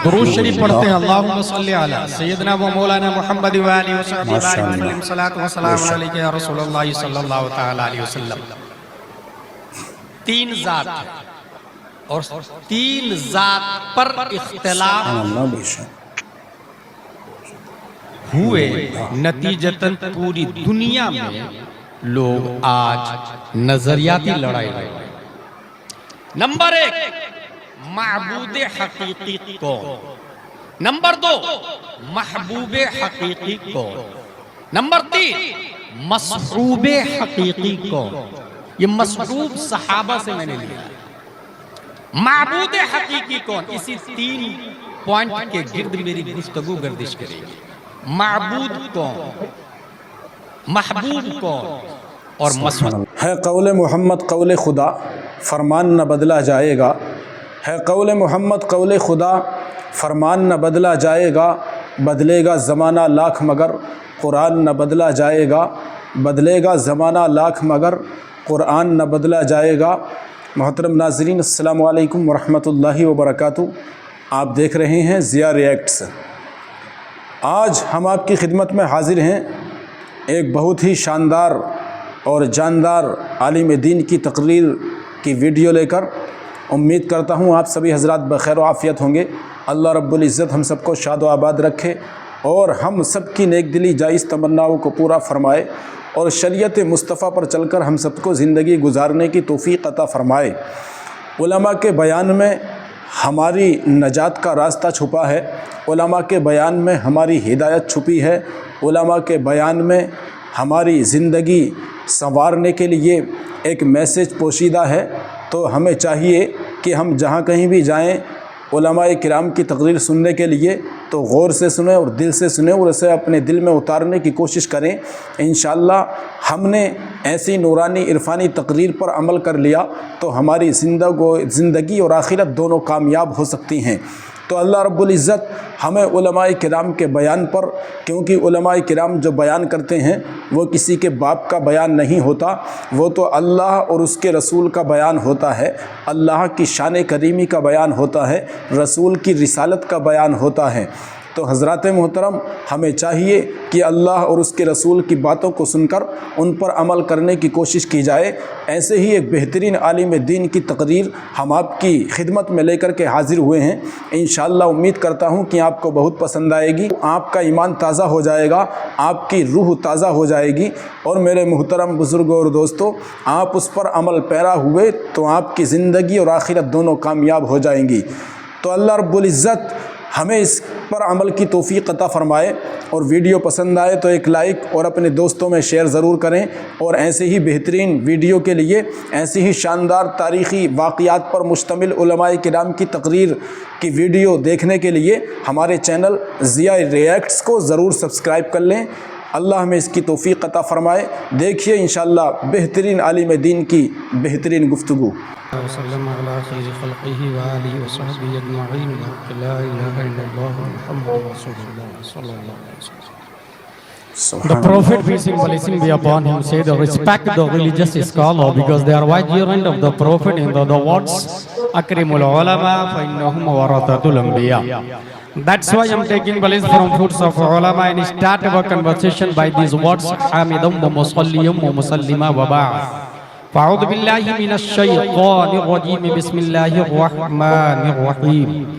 दुरूद शरीफ पढ़ते हैं। अल्लाहुम्मा सल्ली अला सय्यदना व मौलाना मुहम्मद व आलिहि व सहबिहि वसल्लम। सलात व सलाम अलैका या रसूलल्लाह सल्लल्लाहु तआला अलैहि वसल्लम। तीन जात और तीन जात पर इख्तिलाफ हुए, नतीजतन पूरी दुनिया में लोग आज नजरियाती लड़ाई लड़ रहे हैं। नंबर एक, महबूब हकीकी कौन। नंबर दो, महबूब हकीकी कौन। नंबर तीन, मसरूब हकीकी कौन। ये मसरूब सहाबा से मैंने लिया। महबूब हकीकी कौन, इसी तीन पॉइंट के गिर्द मेरी गुफ्तगू गर्दिश करेगी। महबूब कौन, महबूब कौन और मसरूब है। कौल मोहम्मद कौल खुदा, फरमान न बदला जाएगा। है कौल मोहम्मद कौल खुदा, फरमान न बदला जाएगा। बदलेगा ज़माना लाख मगर कुरान न बदला जाएगा। बदलेगा ज़माना लाख मगर कुरान न बदला जाएगा। मोहतरम नाज़रीन, अस्सलामु अलैकुम वरहमतुल्लाहि वबरकातुहू। आप देख रहे हैं ज़िया रिएक्ट्स। आज हम आपकी खिदमत में हाज़िर हैं एक बहुत ही शानदार और जानदार आलिम दीन की तकरीर की वीडियो लेकर। उम्मीद करता हूँ आप सभी हज़रात बखैर व आफ़ियत होंगे। अल्लाह रब्बुल इज़्ज़त हम सबको शाद व आबाद रखे और हम सब की नेक दिली जायज़ तमन्नाओं को पूरा फ़रमाए और शरीयत मुस्तफ़ा पर चलकर हम सबको ज़िंदगी गुजारने की तौफ़ीक़ अता फ़रमाए। उलमा के बयान में हमारी नजात का रास्ता छुपा है। उलमा के बयान में हमारी हिदायत छुपी है। उलमा के बयान में हमारी ज़िंदगी संवारने के लिए एक मैसेज पोशीदा है। तो हमें चाहिए कि हम जहाँ कहीं भी जाएं, उलमाए किराम की तकरीर सुनने के लिए तो गौर से सुने और दिल से सुने और इसे अपने दिल में उतारने की कोशिश करें। इंशाअल्लाह हमने ऐसी नूरानी इरफानी तकरीर पर अमल कर लिया तो हमारी ज़िंदगी और आखिरत दोनों कामयाब हो सकती हैं। तो अल्लाह रब्बुल इज़्ज़त हमें उलमाए किराम के बयान पर, क्योंकि उलमाए किराम जो बयान करते हैं वो किसी के बाप का बयान नहीं होता, वो तो अल्लाह और उसके रसूल का बयान होता है। अल्लाह की शान करीमी का बयान होता है, रसूल की रिसालत का बयान होता है। तो हज़रात मोहतरम, हमें चाहिए कि अल्लाह और उसके रसूल की बातों को सुनकर उन पर अमल करने की कोशिश की जाए। ऐसे ही एक बेहतरीन आलिम दीन की तकरीर हम आपकी खिदमत में लेकर के हाज़िर हुए हैं। इंशाअल्लाह उम्मीद करता हूँ कि आपको बहुत पसंद आएगी। आपका ईमान ताज़ा हो जाएगा, आपकी रूह ताज़ा हो जाएगी और मेरे मोहतरम बुज़ुर्गों और दोस्तों, आप उस पर अमल पैरा हुए तो आपकी ज़िंदगी और आखिरत दोनों कामयाब हो जाएंगी। तो अल्लाह रब्बुल इज़्ज़त हमें इस पर अमल की तौफ़ीक़ अता फ़रमाए। और वीडियो पसंद आए तो एक लाइक और अपने दोस्तों में शेयर ज़रूर करें। और ऐसे ही बेहतरीन वीडियो के लिए, ऐसी ही शानदार तारीख़ी वाक़यात पर मुश्तमिल उलमाए किराम की तकरीर की वीडियो देखने के लिए हमारे चैनल ज़िया रिएक्ट्स को ज़रूर सब्सक्राइब कर लें। अल्लाह हमें इसकी तौफ़ीक़ अता फ़रमाए। देखिए इंशाअल्लाह बेहतरीन आलिम दीन की बेहतरीन गुफ्तगू। The Prophet, peace and blessing be upon him, said, respect the religious scholar because they are vicegerent of the Prophet in the words, Akrimul ulama fa innahum warathatul anbiya. That's why I'm taking place from fruits of ulama and start our conversation by these words, Hamidum wa musalliyum wa musallima wa ba'd. Fa'udhu billahi minash shaytanir rajim. Bismillahir rahmanir rahim.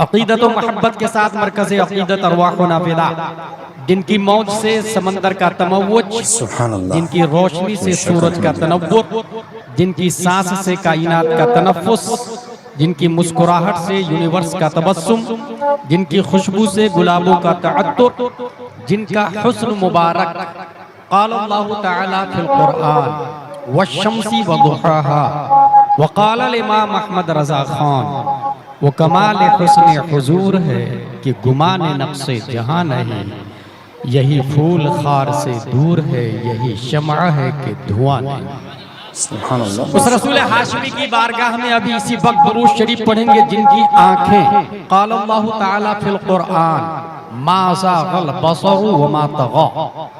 अक़ीदत व मोहब्बत के साथ मरकज़ अक़ीदत अरवाह व नाफ़िदा, जिनकी मौज से समंदर का तमव्वुज, जिनकी रोशनी से सूरज का तनव्वुर, जिनकी सांस से कायनात का तनफ़्फ़ुस, जिनकी मुस्कुराहट से यूनिवर्स का तबस्सुम, जिनकी खुशबू से गुलाबों का तअत्तुर, जिनका हुस्न मुबारक क़ाल अल्लाहु तआला फिल क़ुरआन वश्शम्सी वदुहाहा वक़ाल इमाम अहमद रज़ा खान, वो कमाल हुस्न हुजूर है कि गुमान नक्शे जहां नहीं, यही फूल खार से दूर है, यही शम्अ है कि धुआं नहीं। उस रसूल हाशमी की बारगाह में अभी इसी वक्त दुरूद शरीफ पढ़ेंगे जिनकी आंखें क़ाल अल्लाहु तआला फिल क़ुरआन मा ज़ाग़ल बसरु व मा तग़ा।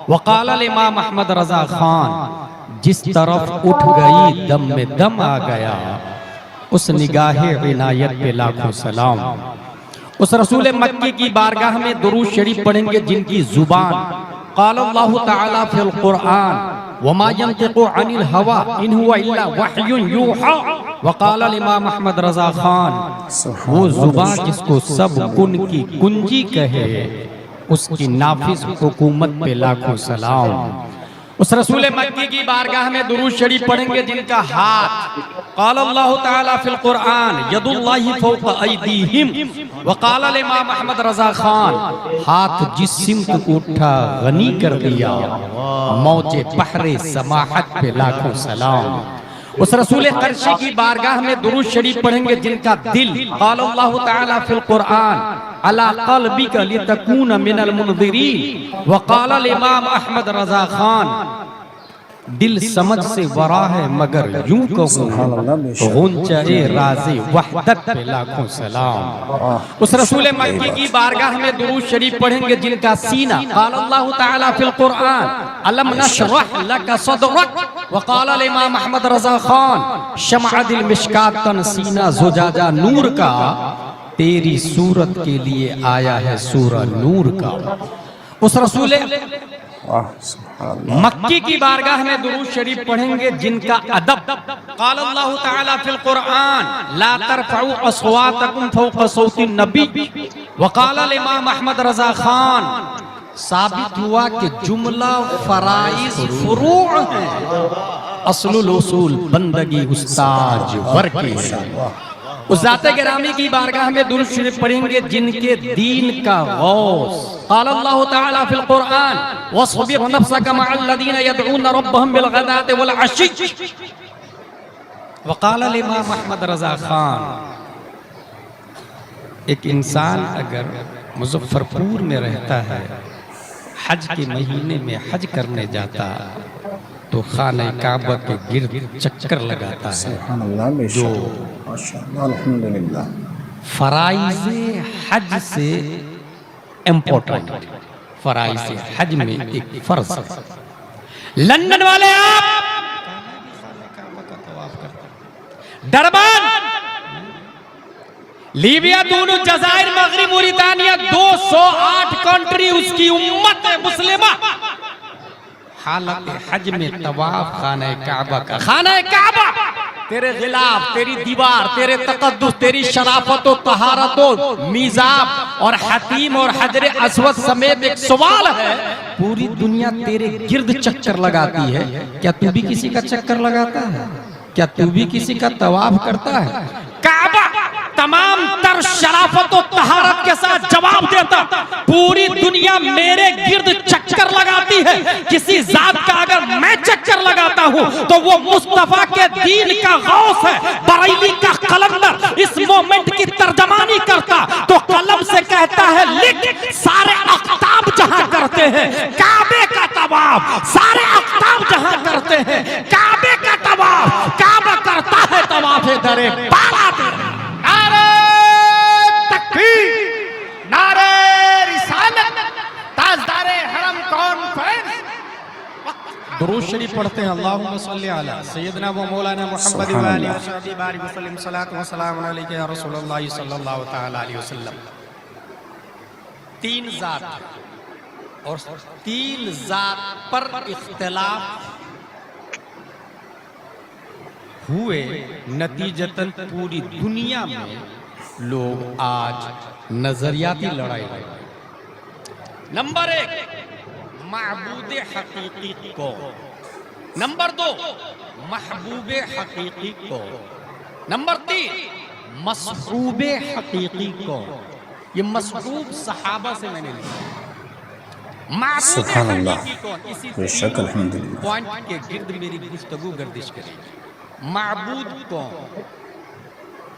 वक़ाल इमाम अहमद रज़ा खान, जिस तरफ उठ गई दम में दम आ गया, उस निगाहे इनायत पे लाखों सलाम। उस रसूल मक्की की बारगाह में दुरूद शरीफ पढ़ेंगे जिनकी जुबान क़ाल अल्लाहु तआला फिल कुरआन वमा यंतिक़ु अनिल हवा इन हुवा इल्ला वह्युन यूहा। वक़ाल इमाम अहमद रज़ा खान, वो जुबान जिसको सब कुन की कुंजी कहे, उसकी नाफिज हुकूमत पे लाखों सलाम। उस रसूल मक्की की बारगाह में दुरूद शरीफ पढ़ेंगे जिनका हाथ क़ाल अल्लाहु तआला फिल कुरआन यदुल्लाहि फ़ौक़ अयदीहिम। वक़ाल इमाम अहमद रज़ा खान, हाथ जिस सिमत को उठा गनी कर दिया, मौजे बहरे समाहत पे लाखों सलाम। उस रसूल क़र्शी की बारगाह में दुरूद शरीफ पढ़ेंगे जिनका दिल क़ाल अल्लाहु तआला फिल कुरआन अला क़ल्बिका लितकून मिनल मुनज़िरीन। वक़ाल इमाम अहमद रज़ा खान, दिल समझ से वरा है मगर यूं कहूं गुंचाए राज़े वहदत पे लाखों सलाम। उस रसूल मक्की की बारगाह में दुरूद शरीफ पढ़ेंगे जिनका सीना क़ाल अल्लाहु तआला फिल कुरआन अलम नशरह लक सदरक। वक़ाल इमाम अहमद रज़ा खान, शमअ दिल मिश्कातन सीना ज़ुजाजा नूर का, तेरी सूरत के लिए आया है सूरा नूर का। उस रसूल मक्की की बारगाह में दुरूद शरीफ पढ़ेंगे जिनका अदब क़ाल अल्लाहु तआला फिल कुरआन ला तरफ़उ अस्वातकुम फ़ौक़ सौतिन नबी। वक़ाल इमाम अहमद रज़ा खान, साबित हुआ कि जुमला फराइज़ फुरू' है, अस्लुल उसूल बंदगी उस्ताज वर की है। उस ज़ाते गिरामी की बारगाह में दुरूद शरीफ पढ़ेंगे जिनके दीन का गौस क़ाल अल्लाहु तआला फिल कुरआन वस्बिर नफ्सक मअल्लज़ीना यदऊना रब्बहुम बिल गदाति वल अशी। वक़ाल इमाम अहमद रज़ा खान, एक इंसान अगर मुज़फ्फरपुर में रहता है, हज के महीने में हज करने जाता, तो खाने काबा के गिर्द चक्कर लगाता है, जो फराइज़े हज से इम्पोर्टेंट, फराइज़े हज में एक फर्ज है। लंदन वाले आप डरबान, लीबिया, दोनों जज़ायर, मगरिब, मोरितानिया, 208 कंट्री उसकी उम्मत है मुस्लिमा, हालत हज में तवाफ खाना काबा का, खाना काबा तेरे खिलाफ, तेरी दीवार, तेरे तकद्दुस, तेरी शराफत और तहारत और मीज़ाब और हतीम और हजरे अस्वद समेत एक सवाल है, पूरी दुनिया तेरे गिर्द चक्कर लगाती है, क्या तू भी किसी का चक्कर लगाता है? क्या तू भी किसी का तवाफ करता है? काबा तमाम तर शराफत और तहारत के साथ जवाब देता, पूरी दुनिया मेरे गिर्द चक्कर लगाती है, किसी जात का अगर मैं चक्कर लगाता हूँ तो वो मुस्तफा के दीन का गौस है, बरेली का कलंदर इस मोमेंट की तर्जमानी करता तो कलम से कहता है लिख, सारे अख्ताब जहां करते हैं काबे का तवाफ, सारे अख्ताब जहां करते हैं काबे का तवाफ, काबा करता है तवाफ दरे बाला। नारे तकबीर, नारे रिसालत, ताजदारे हरम कॉन्फ्रेंस। दुरूद शरीफ पढ़ते हैं, अल्लाहुम्मा सल्ली अला सय्यदना व मौलाना मुहम्मद व आलिहि व सहबिहि बारिक व सल्लिम, सलात व सलाम अलैका या रसूलल्लाह सल्लल्लाहु तआला अलैहि वसल्लम। तीन जात और तीन जात पर इख्तिलाफ हुए, नतीजतन पूरी दुनिया में लोग आज नजरियाती लड़ाई लड़ रहे हैं। नंबर 1 महबूब हकीकी को, नंबर 2 महबूब हकीकी को, नंबर 3 मसहूब हकीकी को। ये मसहूब सहाबा से मैंने लिखा, महबूब हकीकी को। इसी पॉइंट के गिर्द मेरी गुफ्तगू गर्दिश करेगी। माबूद कौन,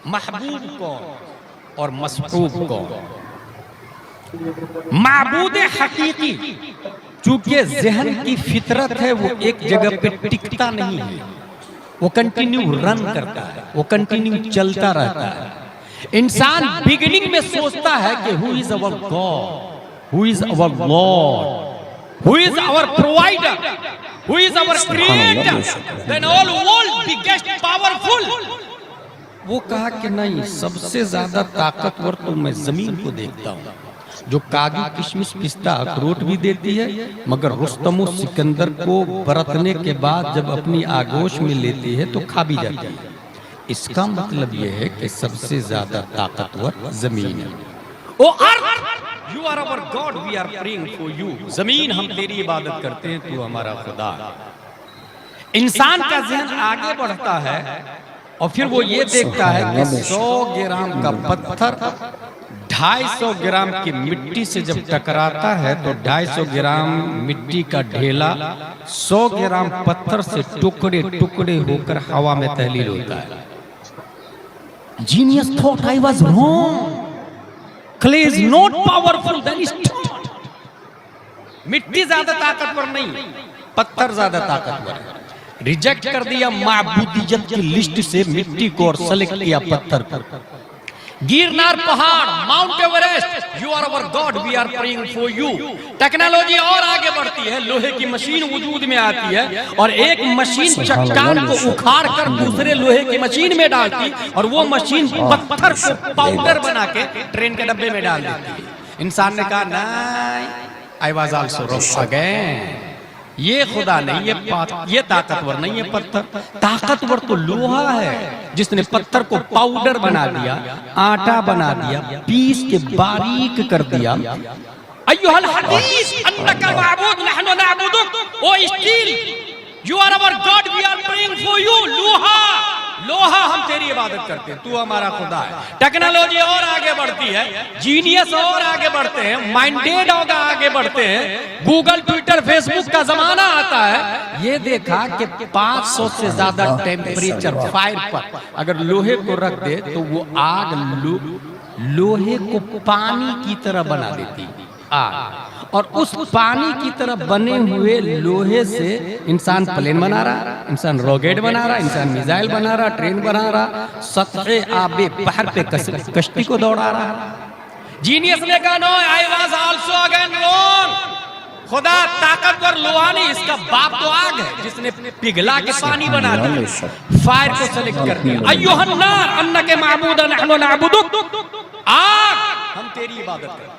महबूब कौन और मसहूब कौन? माबूद हकीकी, चूंकि ज़हन की फितरत है, वो एक जगह पे टिकता नहीं है, वो कंटिन्यू रन करता है, वो कंटिन्यू चलता रहता है। इंसान बिगिनिंग में सोचता है कि who is our God, who is our Lord, who is our provider, who is our creator, then all world becomes powerful. वो कहा कि नहीं, सबसे ज्यादा ताकतवर तो मैं जमीन को देखता हूँ, जो काजू किशमिश पिस्ता अखरोट भी देती है, मगर रुस्तम और सिकंदर को बरतने के बाद जब अपनी आगोश में लेती है तो खा भी जाती है। इसका मतलब यह है कि सबसे ज्यादा ताकतवर जमीन है। Oh earth, you are our god, we are praying for you. जमीन, हम तेरी इबादत करते हैं, तू हमारा खुदा। इंसान का ज़हन आगे बढ़ता है और फिर वो ये देखता है कि 100 ग्राम का पत्थर 250 ग्राम की मिट्टी से जब टकराता है तो 250 ग्राम मिट्टी का ढेला 100 ग्राम पत्थर से टुकड़े टुकड़े होकर हवा में तहलील होता है। Genius thought I was wrong, clay is not powerful than stone. मिट्टी ज्यादा ताकतवर नहीं, पत्थर ज्यादा ताकतवर है। रिजेक्ट कर दिया माबूदियत की लिस्ट से मिट्टी को और सेलेक्ट किया पत्थर पर। गिरनार पहाड़, Mount Everest, you are our god, we are praying for you. Technology और आगे बढ़ती है, लोहे की मशीन वजूद में आती है और एक मशीन चट्टान को उखाड़ कर दूसरे लोहे की मशीन में डालती और वो मशीन पत्थर को पाउडर बना के ट्रेन के डब्बे में डाल देती है। इंसान ने कहा नहीं, आई वाज आल्सो रॉन्ग अगेन, ये खुदा नहीं, ये ताकतवर नहीं है पत्थर। ताकतवर तो लोहा है, जिसने पत्थर को पाउडर बना दिया, आटा बना दिया, पीस के बारीक कर दिया। अय्युहल हदीस अन्नका माबूद नहनु नअबुदुक, oh steel you are our god, we are praying for you. लोहा, लोहा, हम तेरी इबादत करते हैं, तू हमारा खुदा है। टेक्नोलॉजी और आगे बढ़ती है, जीनियस और आगे बढ़ते हैं, माइंडेड होगा आगे बढ़ते हैं। गूगल, ट्विटर, फेसबुक का जमाना आता है। ये देखा कि 500 से ज्यादा टेम्परेचर फायर पर अगर लोहे को रख दे तो वो आग लोहे को पानी की तरह बना देती आग, और उस पानी की तरह बने हुए लोहे से इंसान प्लेन बना रहा, इंसान रॉकेट बना रहा, इंसान मिसाइल बना रहा, ट्रेन बना रहा, सतहे आबे पहाड़ पे कश्ती को दौड़ा रहा। जीनियस ने कहा no, I was also again wrong. खुदा ताकतवर लोहा नहीं, इसका बाप तो आग है, जिसने पिघला के पानी बना दिया, फायर को सेलेक्ट कर दिया। अय्युहन नार अन्नके माबूद नहनु नअबुदुक, आग, हम तेरी इबादत करते हैं।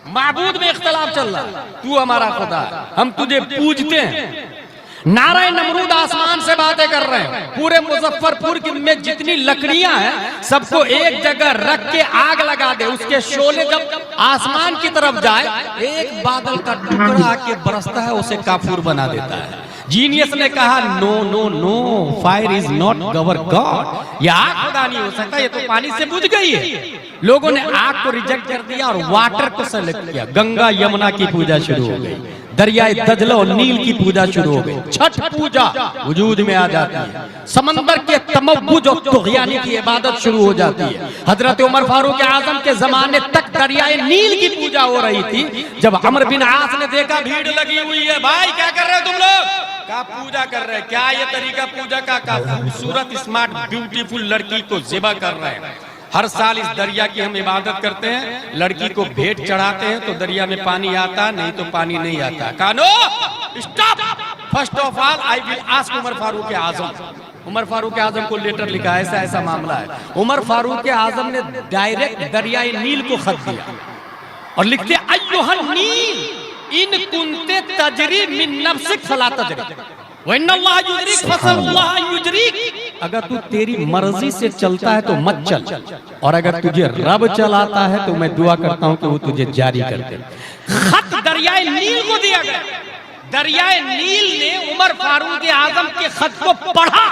माबूद में इख्तलाफ चल रहा, तू हमारा खुदा है, हम तुझे पूजते हैं। नाराय नमरूद आसमान से बातें कर रहे हैं, पूरे मुजफ्फरपुर में जितनी लकड़ियां हैं सबको एक जगह रख के आग लगा दे, उसके शोले जब आसमान की तरफ जाए, एक बादल का टुकड़ा आके बरसता है, उसे काफूर बना देता है। जीनियस ने कहा no no no, fire is not our god, यह आग खुदा नहीं हो सकता, ये तो पानी से बुझ गई है। लोगों ने आग को रिजेक्ट कर दिया और वाटर को सेलेक्ट किया। गंगा यमुना की पूजा शुरू हो गई, दरियाए दजला और नील की पूजा शुरू हो गई, छठ पूजा वजूद में आ जाती है, समंदर के तमव्वुज और तुग़यानी की इबादत शुरू हो जाती है। हजरत उमर फारूक आजम के जमाने तक दरियाए नील की पूजा हो रही थी। जब अमर बिन आस ने देखा भीड़ लगी हुई है, भाई क्या कर रहे हो तुम लोग? का पूजा कर रहे हैं, क्या ये तरीका पूजा का? खूबसूरत स्मार्ट ब्यूटीफुल लड़की को ज़िबा कर रहे हैं। हर साल इस दरिया की हम इबादत करते हैं, लड़की को भेंट चढ़ाते हैं तो दरिया में पानी आता, नहीं तो पानी नहीं आता। कानो stop, first of all I will ask Umar Farooq Azam. Umar Farooq Azam को लेटर लिखा, ऐसा ऐसा मामला है। उमर फारूक आजम ने डायरेक्ट दरियाए नील को खत दिया और लिखते अय्युहन नील इन कुंते तजरी मिन नफ्सिक फला तजरी वन्नल्लाह युजरिक फसल्लाह युजरिक। अगर तू तेरी मर्जी से चलता है तो मत चल, और अगर तुझे रब चलाता है तो मैं दुआ करता हूं कि वो तुझे जारी कर दे। खत दरियाए नील को दिया गया। दरियाए नील ने उमर फारूक आजम के खत को पढ़ा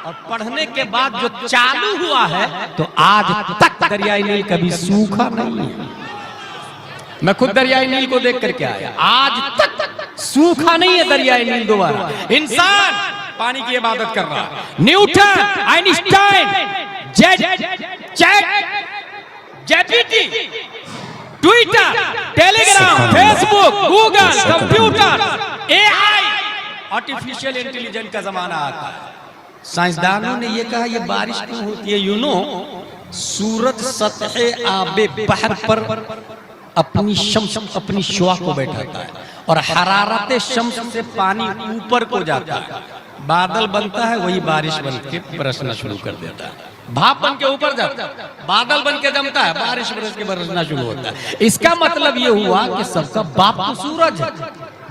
और पढ़ने के बाद जो चालू हुआ है तो आज तक दरियाए नील कभी सूखा नहीं है। मैं खुद दरियाए नील को देख करके आया, आज तक सूखा नहीं है दरियाए नील दोबारा। इंसान पानी की इबादत कर रहा है। Newton, Einstein, GPT, Twitter, Telegram, Facebook, Google, computer, AI, artificial intelligence का जमाना आता है। साइंसदानों ने यह कहा यह बारिश क्यों होती है? सूरज सतह आबे बहर पर अपनी शम्स अपनी शुआ को बैठाता है और हरारत शम्स से पानी ऊपर को जाता है, बादल बनता है, वही बारिश बन के बरसना शुरू कर देता है। भाप बन के ऊपर जाता है, बादल बन के जमता है, बारिश बरस के बरसना शुरू होता है। इसका मतलब ये हुआ कि सबका बाप तो सूरज है,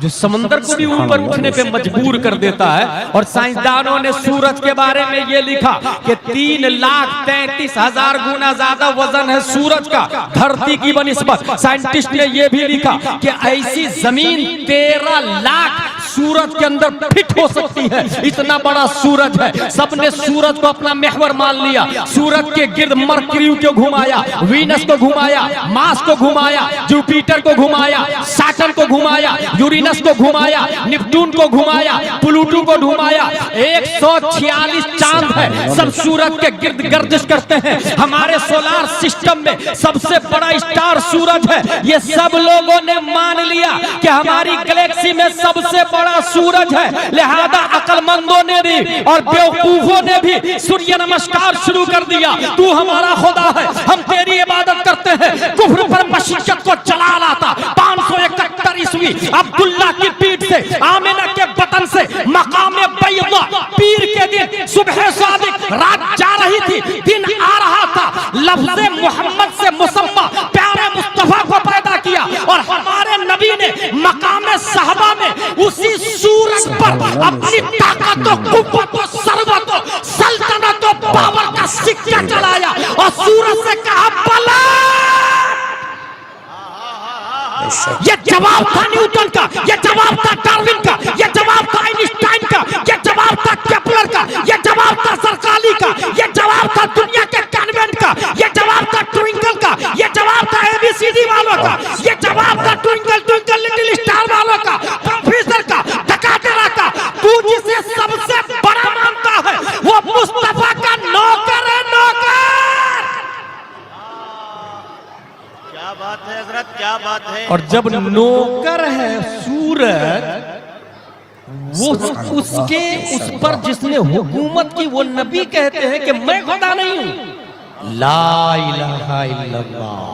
जो समंदर को भी ऊपर उठने पे मजबूर कर देता है। और साइंसदानों ने सूरज के बारे में ये लिखा कि 3,33,000 गुना ज्यादा वजन है सूरज का धरती की बनिस्बत। साइंटिस्ट ने ये भी लिखा कि ऐसी जमीन 13 लाख सूरज के अंदर फिट हो सकती है, इतना बड़ा सूरज है। सबने सूरज को अपना महवर मान लिया। सूरज के गिर्द मरकरी को घुमाया, वीनस को घुमाया, मार्स को घुमाया, जुपिटर को घुमाया, सैटर्न को घुमाया, यूरेनस को घुमाया, नेपच्यून को घुमाया, प्लूटो को घुमाया। 146 चांद है, सब सूरज के गिर्द गर्दिश करते हैं। हमारे सोलार सिस्टम में सबसे बड़ा स्टार सूरज है। ये सब लोगों ने मान लिया कि हमारी गैलेक्सी में सबसे बड़ा सूरज है। लिहाजा अक्लमंदों ने भी और बेवकूफों ने भी सूर्य नमस्कार शुरू कर दिया। तू हमारा खुदा है, हम तेरी इबादत करते हैं। कुफ्र पर मशीयत को जला लाता 571 ईस्वी अब्दुल्ला की पीठ से, आमिना के बतन से, मकाम बैदा पीर के दिन सुबह सादिक रात जा रही थी, दिन आ रहा था। लफ्ज़े मोहम्मद से मुसम्मा प्यारे मुस्तफा को पैदा किया और हमारे नबी ने मकाम सहबा में उसी सूरज पर अपनी ताकत और कुव्वत और सरवत और सल्तनत और पावर का सिक्का चलाया और सूरज से कहा बला। ये जवाब था न्यूटन का, ये जवाब था डार्विन का, ये जवाब था आइंस्टाइन का, ये जवाब था केपलर का, ये जवाब था सरकाली का, ये जवाब था दुनिया के कन्वेंट का, ये जवाब था ट्विंकल का, ये जवाब था एबीसीडी वालों का, ये जवाब था ट्विंकल ट्विंकल लिटिल स्टार वालों का, प्रोफेसर का, डकाटेरा का। तू जिसे सबसे बड़ा मानता है वो मुस्तफा का नौकर है, नौकर। क्या बात है हजरत, क्या बात है। और जब नौकर है सूरज, वो उसके उस पर जिसने हुकूमत की वो नबी कहते हैं कि मैं खुदा नहीं हूं। ला इलाहा इल्लल्लाह,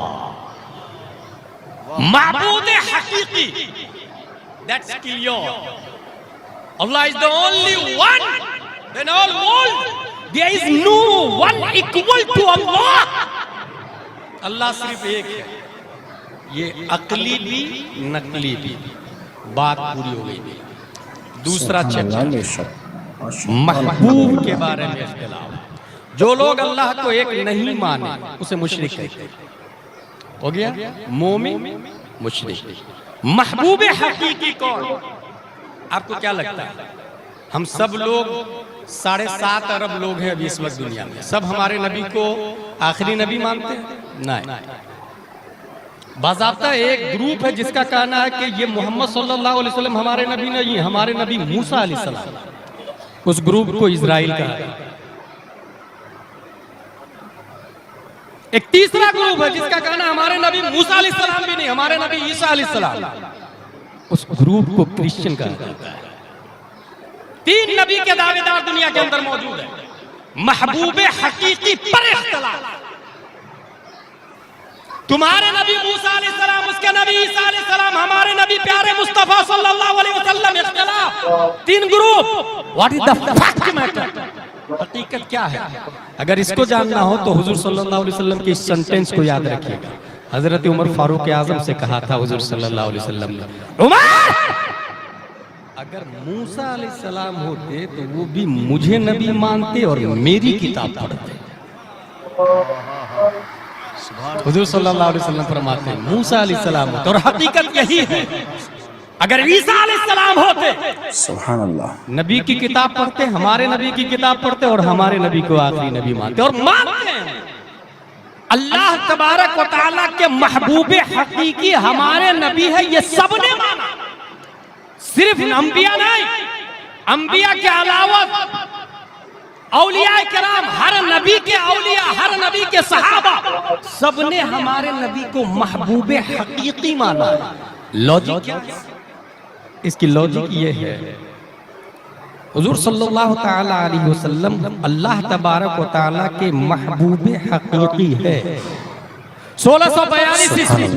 माबूद हकीकी, that's clear. Allah is the only one in all world, there is no one equal to Allah. Allah सिर्फ एक है। ये अकली भी नकली भी बात पूरी हो गई। दूसरा चर्चा महबूब के बारे में इख्तिलाफ। जो लोग अल्लाह को एक नहीं माने उसे मुशरिक कहते हैं। हो गया मोमिन मुशरिक। महबूब हकीकी कौन? आपको क्या लगता है? हम सब लोग 7.5 अरब लोग हैं अभी इस वक्त दुनिया में, सब हमारे नबी को आखिरी नबी मानते हैं? नहीं। बाज़ाब्ता एक ग्रुप है जिसका कहना है कि ये मोहम्मद सल्लल्लाहु अलैहि वसल्लम हमारे नबी नहीं, हमारे नबी मूसा अलैहिस्सलाम। उस ग्रुप को इजराइल कहा है। एक तीसरा ग्रुप है जिसका कहना हमारे नबी मूसा अलैहिस्सलाम भी नहीं, हमारे नबी ईसा अलैहिस्सलाम। उस ग्रुप को क्रिश्चियन कहा जाता है। 3 नबी के दावेदार दुनिया के अंदर मौजूद है। महबूब हकीकी पर इख्तिलाफ। तुम्हारे नबी मूसा अलैहिस्सलाम, उसके नबी ईसा अलैहिस्सलाम, हमारे नबी प्यारे मुस्तफा सल्लल्लाहु अलैहि वसल्लम, इख्तिलाफ। 3 group. What is the fact matter? हकीकत क्या है? अगर इसको जानना हो तो हुजूर सल्लल्लाहु अलैहि वसल्लम के इस सेंटेंस को याद रखिएगा। हजरत उमर फारूक आजम से कहा था हुजूर सल्लल्लाहु अलैहि वसल्लम ने, उमर अगर मूसा अलैहिस्सलाम होते तो वो भी मुझे नबी मानते और मेरी किताब पढ़ते। हुजूर सल्लल्लाहु अलैहि वसल्लम फरमाते हैं मूसा अलैहिस्सलाम होते, और हकीकत यही है। अगर ईसा अलैहिस्सलाम होते, सुभान अल्लाह, नबी की किताब पढ़ते, हमारे नबी की किताब पढ़ते और हमारे नबी को आखिरी नबी मानते और मानते हैं। अल्लाह तबारक व तआला के महबूब हकीकी हमारे नबी है, ये सबने माना। सिर्फ अंबिया नहीं, अंबिया के अलावा औलिया किराम, हर नबी के औलिया, हर नबी के सहाबा, सबने हमारे नबी को महबूब हकीकी माना। लॉजिक क्या है? इसकी लॉजिक ये है, हुजूर सल्लल्लाहु तआला अलैहि वसल्लम अल्लाह तबारक व तआला के महबूब हकीकी है। 1642 ईस्वी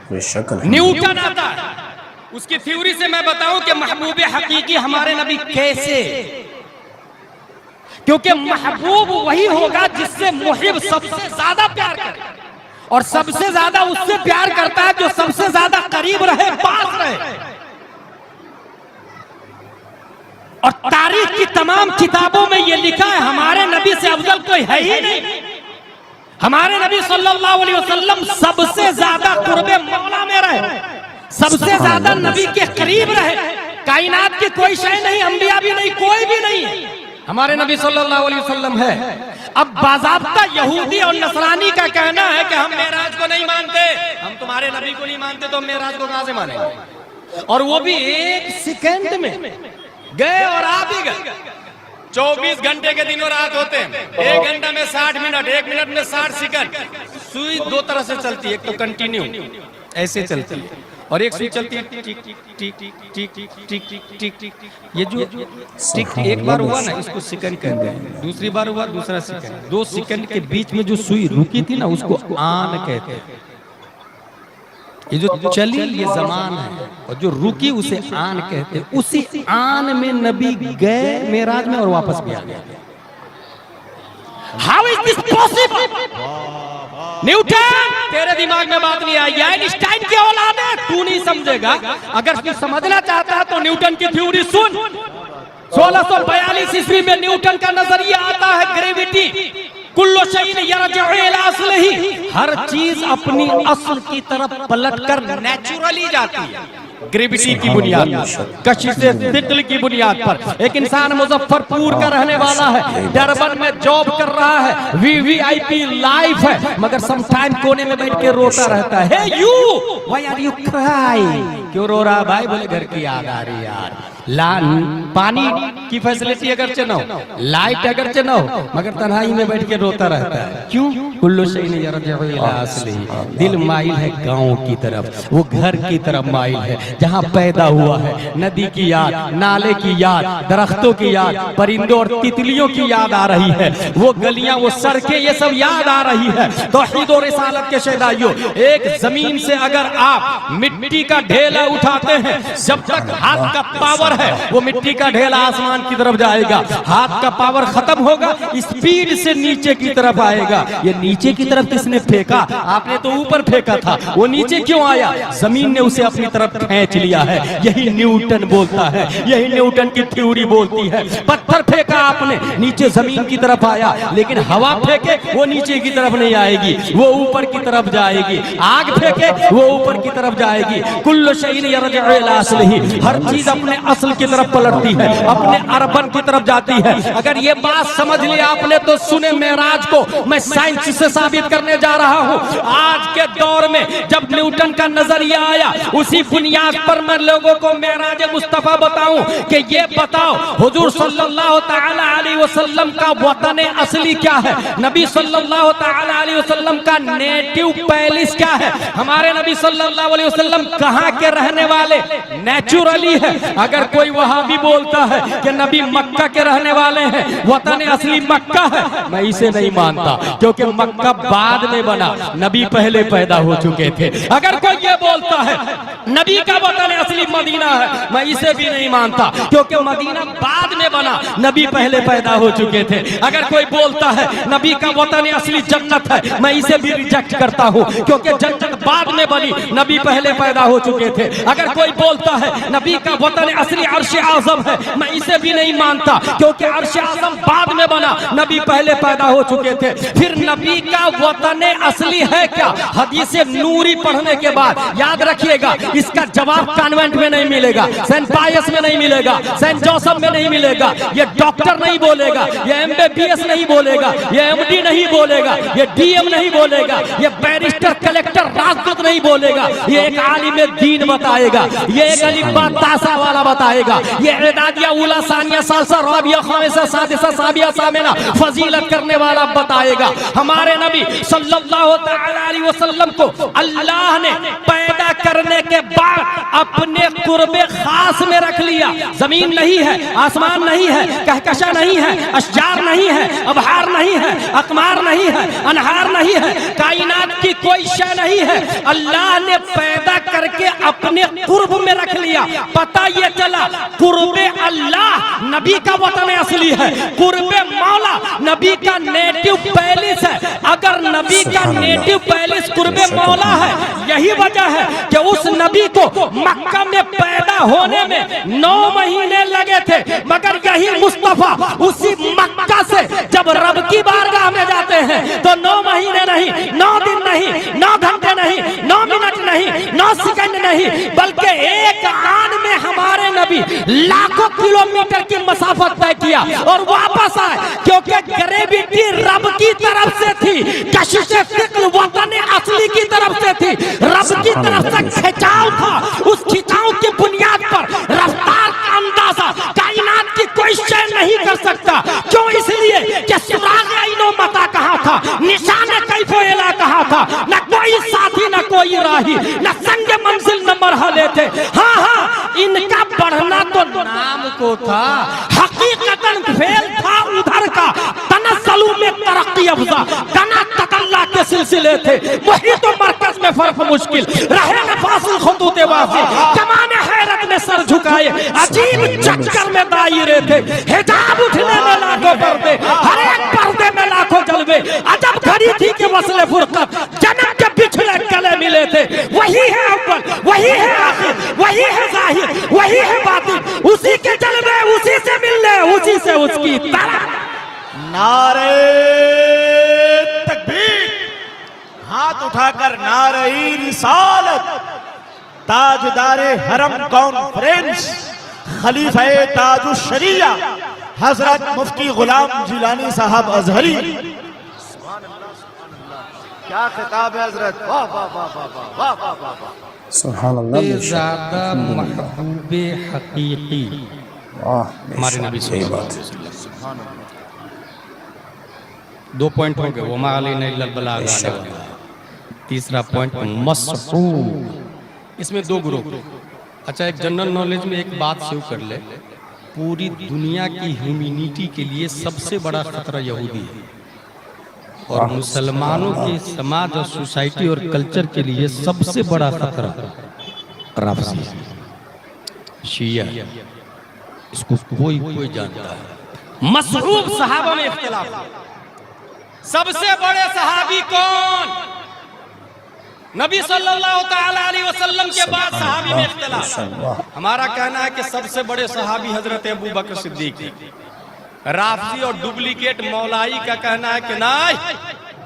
बेशक न्यूटन आता है, उसकी थ्योरी से मैं बताऊं कि महबूब हकीकी हमारे नबी कैसे, क्योंकि महबूब वही होगा जिससे मुहिब सबसे ज्यादा प्यार करे, और सबसे ज्यादा उससे प्यार करता है जो सबसे ज्यादा करीब रहे, पास रहे। और तारीख की तमाम किताबों में यह लिखा है हमारे नबी से अफजल कोई है ही नहीं। हमारे नबी सल्लल्लाहु अलैहि वसल्लम सबसे ज्यादा कुर्बे मौला में रहे, सबसे ज्यादा नबी के करीब रहे। कायनात की कोई शय नहीं, अंबिया भी नहीं, कोई भी नहीं, हमारे नबी सल्लल्लाहु अलैहि वसल्लम है। अब बाज़ाब्ता यहूदी और नसरानी का कहना है कि हम मेराज को नहीं मानते, हम तुम्हारे नबी को नहीं मानते, तो हम मेराज को कहां से मानेंगे? और वो भी एक सेकंड में गए और आ भी गए। 24 घंटे के दिनों रात होते हैं, 1 घंटा में 60 मिनट, 1 मिनट में 60 सेकंड। सुई दो तरह से चलती है, एक तो कंटिन्यू ऐसे चलती है, और एक सुई चलती है टिक टिक टिक टिक टिक टिक टिक। ये जो टिक एक बार हुआ ना, इसको सेकंड कहते हैं, दूसरी बार हुआ दूसरा सेकंड। 2 सेकंड के बीच में जो सुई रुकी थी ना, उसको आन कहते हैं। ये जो चली ये जमान है, और जो रुकी उसे आन कहते हैं। उसी आन में नबी गए मेराज में और वापस भी आ गए। How is this possible? Newton, तेरे दिमाग में बात नहीं आई। आइंस्टाइन की औलाद है, तू नहीं समझेगा। अगर तू समझना चाहता है तो न्यूटन की थ्योरी सुन। 1642 ईस्वी में न्यूटन का नजरिया आता है ग्रेविटी, कुल्लो शैइन यरजिउ इला अस्लिही, हर चीज अपनी असल की तरफ पलटकर नेचुरली जाती है। ग्रेविटी की बुनियाद पर, कशिशे तितली की बुनियाद पर। एक इंसान मुजफ्फरपुर का रहने वाला है, डरबन में जॉब कर रहा है, वीवीआईपी लाइफ है, मगर समटाइम कोने में बैठ के रोता रहता है। Hey you, why are you crying? क्यों रो रहा भाई? बोले घर की याद आ रही यार। पानी की फैसिलिटी अगरचे न हो, लाइट अगरचे न हो, मगर तन्हाई में बैठ के रोता रहता है। क्यों? कुल्लु शैइन यरजिउ इला अस्लिही, दिल माइल है गांव की तरफ, वो घर की तरफ माइल है जहां पैदा हुआ है। नदी की याद, नाले की याद, दरख्तों की याद, परिंदों और तितलियों की याद आ रही है। वो गलियां, वो सड़कें, ये सब याद आ रही है। तौहीद और रिसालत के शहदाइयों, एक जमीन से अगर आप मिट्टी का ढेला उठाते हैं, जब तक हाथ का पावर है वो मिट्टी का ढेला आसमान की तरफ जाएगा। हाथ का पावर खत्म होगा, स्पीड से नीचे की तरफ आएगा। ये नीचे की तरफ किसने फेंका? आपने तो ऊपर फेंका था, वो नीचे क्यों आया? जमीन ने उसे अपनी तरफ खींच लिया है। यही न्यूटन बोलता है, यही न्यूटन की थ्योरी बोलती है। पत्थर फेंका आपने, नीचे जमीन की तरफ आया, लेकिन हवा फेंके वो नीचे की तरफ नहीं आएगी, वो ऊपर की तरफ जाएगी। आग फेंके वो ऊपर की तरफ जाएगी। कुल्लु शैइन यरजिउ इला अस्लिही, हर चीज अपने असल की तरफ पलटती है, अपने अर्बन की तरफ जाती है। अगर ये बात समझ लिया आपने तो सुने मेराज को मैं साइंस से साबित करने जा रहा हूं। आज के दौर में जब न्यूटन का नजरिया आया, उसी बुनियाद पर मैं लोगों को मेराज मुस्तफा बताऊं कि ये बताओ हुजूर सल्लल्लाहु तआला अलैहि वसल्लम का वतन असली क्या है? नबी सल्लल्लाहु तआला अलैहि वसल्लम का नेटिव पैलेस क्या है? हमारे नबी सल्लल्लाहु अलैहि वसल्लम कहां के रहने वाले नेचुरली है। अगर कोई वहां भी बोलता है कि नबी मक्का के रहने वाले हैं, वतन असली मक्का है, मैं इसे नहीं मानता, क्योंकि मक्का बाद में बना, नबी पहले पैदा हो चुके थे। अगर कोई ये बोलता है नबी का वतन असली मदीना है, मैं इसे भी नहीं मानता, क्योंकि मदीना बाद में बना, नबी पहले पैदा हो चुके थे। अगर कोई बोलता है नबी का वतन असली जन्नत है, मैं इसे भी रिजेक्ट करता हूं, क्योंकि जन्नत बाद में बनी, नबी पहले पैदा हो चुके थे। अगर कोई बोलता है नबी का वतन असली अर्श आज़म है, मैं इसे भी नहीं मानता, क्योंकि अर्श आज़म बाद में बना, नबी पहले पैदा हो चुके थे। फिर नबी का वतन असली है क्या? हदीस नूरी पढ़ने के बाद याद रखिएगा, इसका जवाब कॉन्वेंट में नहीं मिलेगा, सेंट पायस में नहीं मिलेगा, सेंट जोसेफ में नहीं मिलेगा। ये डॉक्टर नहीं बोलेगा, ये एमबीबीएस नहीं बोलेगा, ये एमडी नहीं बोलेगा, ये डीएम नहीं बोलेगा, ये बैरिस्टर कलेक्टर राजदूत नहीं बोलेगा। ये एक आलिम दीन बताएगा, ये एक अलिफ्बा तासा वाला बताएगा, ये इदादिया उला सानिया सालसा राबिया खामिसा सादिसा साबिया सामिना फजीलत करने वाला बताएगा। हमारे नबी सल्लल्लाहु तआला अलैहि वसल्लम को अल्लाह ने पैदा करने के बाद अपने कुर्बे खास में रख लिया। जमीन नहीं है, आसमान नहीं है, कहकशा नहीं है, अशजार नहीं है, अबहार नहीं है, अकमार नहीं है, अनहार नहीं है, कायनात की कोई शय नहीं है। है अल्लाह ने पैदा करके अपने कुर्ब में रख लिया। पता ये चला कुर्बे अल्लाह नबी का वतन असली है, कुर्बे मौला नबी का नेटिव पैलेस है। अगर नबी का नेटिव पैलेस कुर्बे मौला है, यही वजह है कि उस नबी को मक्का में पैदा होने में 9 महीने लगे थे, मगर यही मुस्तफा उसी मक्का से जब रब की बारगाह में जाते हैं तो 9 महीने नहीं, 9 दिन नहीं, 9 घंटे नहीं, 9 मिनट नहीं, 9 सेकंड नहीं, बल्कि एक आन में हमारे नबी लाखों किलोमीटर की मसाफत तय किया और वापस आए, क्योंकि ग्रेविटी रब की तरफ से थी, कशिश फिक्र वतन असली की तरफ से थी, रब की तरफ से खिंचाव था। उस खिंचाव की बुनियाद पर रफ्तार का अंदाजा कायनात की कोई शय नहीं कर सकता। क्यों? इसलिए कि सुराग आइनो मता कहा था, निशान कैफो एला कहा था, न कोई साथी न कोई राही, न संग मंजिल न मरहले थे। हाँ हाँ, इनका बढ़ना तो नाम को था, हकीकतन फेल था उधर का। तनस्सलू में तरक्की अफजा, तना तकल्ला के सिलसिले थे, वही तो मरकज में फर्क मुश्किल रहे न फासिल खुतूते वासी, जमाने हैरत में सर झुकाए, अजीब चक्कर में दायरे थे, हिजाब उठने में लाखों पर्दे, हर एक पर्दे में लाखों जलवे, अजब घड़ी थी कि वस्ले फुरकत जन्नत के पिछले गले मिले थे। वही है अव्वल, वही है आखिर, वही है जाहिर, वही है बातिन, उसी के जलवे उसी से मिलने, उसी से उसकी तरह। नारे तकबीर, हाथ उठाकर नारे रिसालत, ताजदारे हरम कॉन्फ्रेंस, खलीफे ताजुश शरिया हजरत मुफ्ती गुलाम जिलानी साहब अजहरी। क्या खिताब है हजरत, वाह वाह वाह वाह वाह वाह वाह वाह। सुभान अल्लाह, ज़्यादा महबूबे हकीकी हमारे नबी सही बात है। 2 पॉइंट हो गए, वमा अलैना इल्लल बलाग। तीसरा पॉइंट मसऊद, इसमें 2 ग्रुप। अच्छा, एक जनरल नॉलेज में एक बात सेव कर ले, पूरी दुनिया की ह्यूमैनिटी के लिए सबसे बड़ा खतरा यहूदी है, और मुसलमानों के समाज और सोसाइटी और कल्चर के लिए सबसे बड़ा खतरा राफजी शिया। इसको कोई जानता है। मसरूफ सहाबा में इख्तिलाफ, सबसे बड़े सहाबी कौन? नबी सल्लल्लाहु तआला अलैहि वसल्लम के बाद सहाबी में इख्तिलाफ। हमारा कहना है कि सबसे बड़े सहाबी हजरत अबू बकर सिद्दीक है। राफजी और डुप्लीकेट मौलाई का कहना है कि नहीं,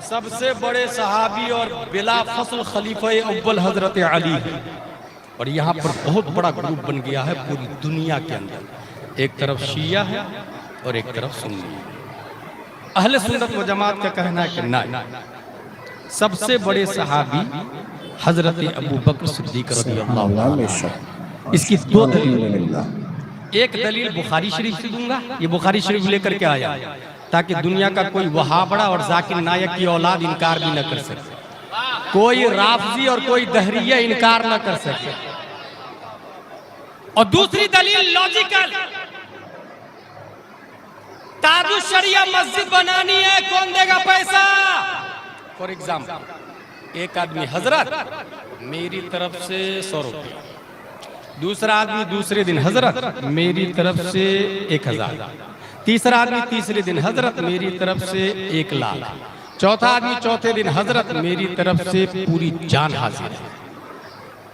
सबसे बड़े सहाबी और बिला फसल खलीफा अव्वल हजरत अली है। और यहाँ पर बहुत बड़ा ग्रुप बन गया है पूरी दुनिया के अंदर, एक तरफ शिया है और एक तरफ सुन्नी है। अहले सुन्नत व जमात का कहना है कि नहीं, सबसे बड़े सहाबी हजरत अबू बकर सिद्दीक रज़ियल्लाहु अन्हु। इसकी 2 दलील, एक दलील बुखारी शरीफ से दूंगा, ये बुखारी शरीफ लेकर के आया ताकि दुनिया का कोई वहाबड़ा और जाकिर नायक की औलाद इनकार भी न कर सके, कोई राफजी और कोई दहरिया इनकार न कर सके। और दूसरी दलील लॉजिकल, ताजुश शरिया मस्जिद बनानी है, कौन देगा पैसा? फॉर एग्जाम्पल, एक आदमी हजरत मेरी तरफ से 100 रुपये, दूसरा आदमी दूसरे दिन हजरत मेरी तरफ से 1000, तीसरा आदमी तीसरे दिन हजरत मेरी तरफ से 1 लाख, चौथा आदमी चौथे दिन हजरत मेरी तरफ से पूरी जान हाजिर है।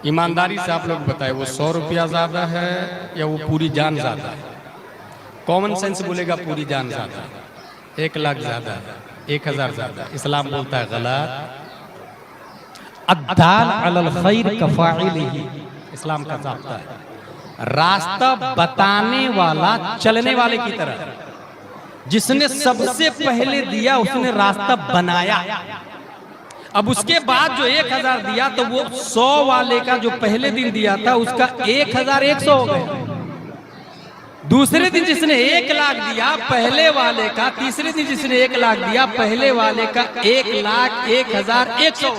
ईमानदारी से आप लोग बताएं, वो 100 रुपया ज्यादा है या वो पूरी जान ज्यादा है? कॉमन सेंस बोलेगा पूरी जान ज्यादा है। 1 लाख ज्यादा है, 1000 ज्यादा है। इस्लाम बोलता है गलत। अद्दाल अलल खैर कफाइलिही, इस्लाम का ज़ाब्ता है, रास्ता बताने वाला चलने वाले की तरह। जिसने सबसे पहले दिया उसने रास्ता बनाया। अब उसके बाद जो 1000 दिया तो वो 100 वाले का जो पहले दिन दिया था उसका 1100 हो गया। दूसरे दिन जिसने 1 लाख दिया पहले वाले का, तीसरे दिन जिसने 1 लाख दिया पहले वाले का 1,01,100।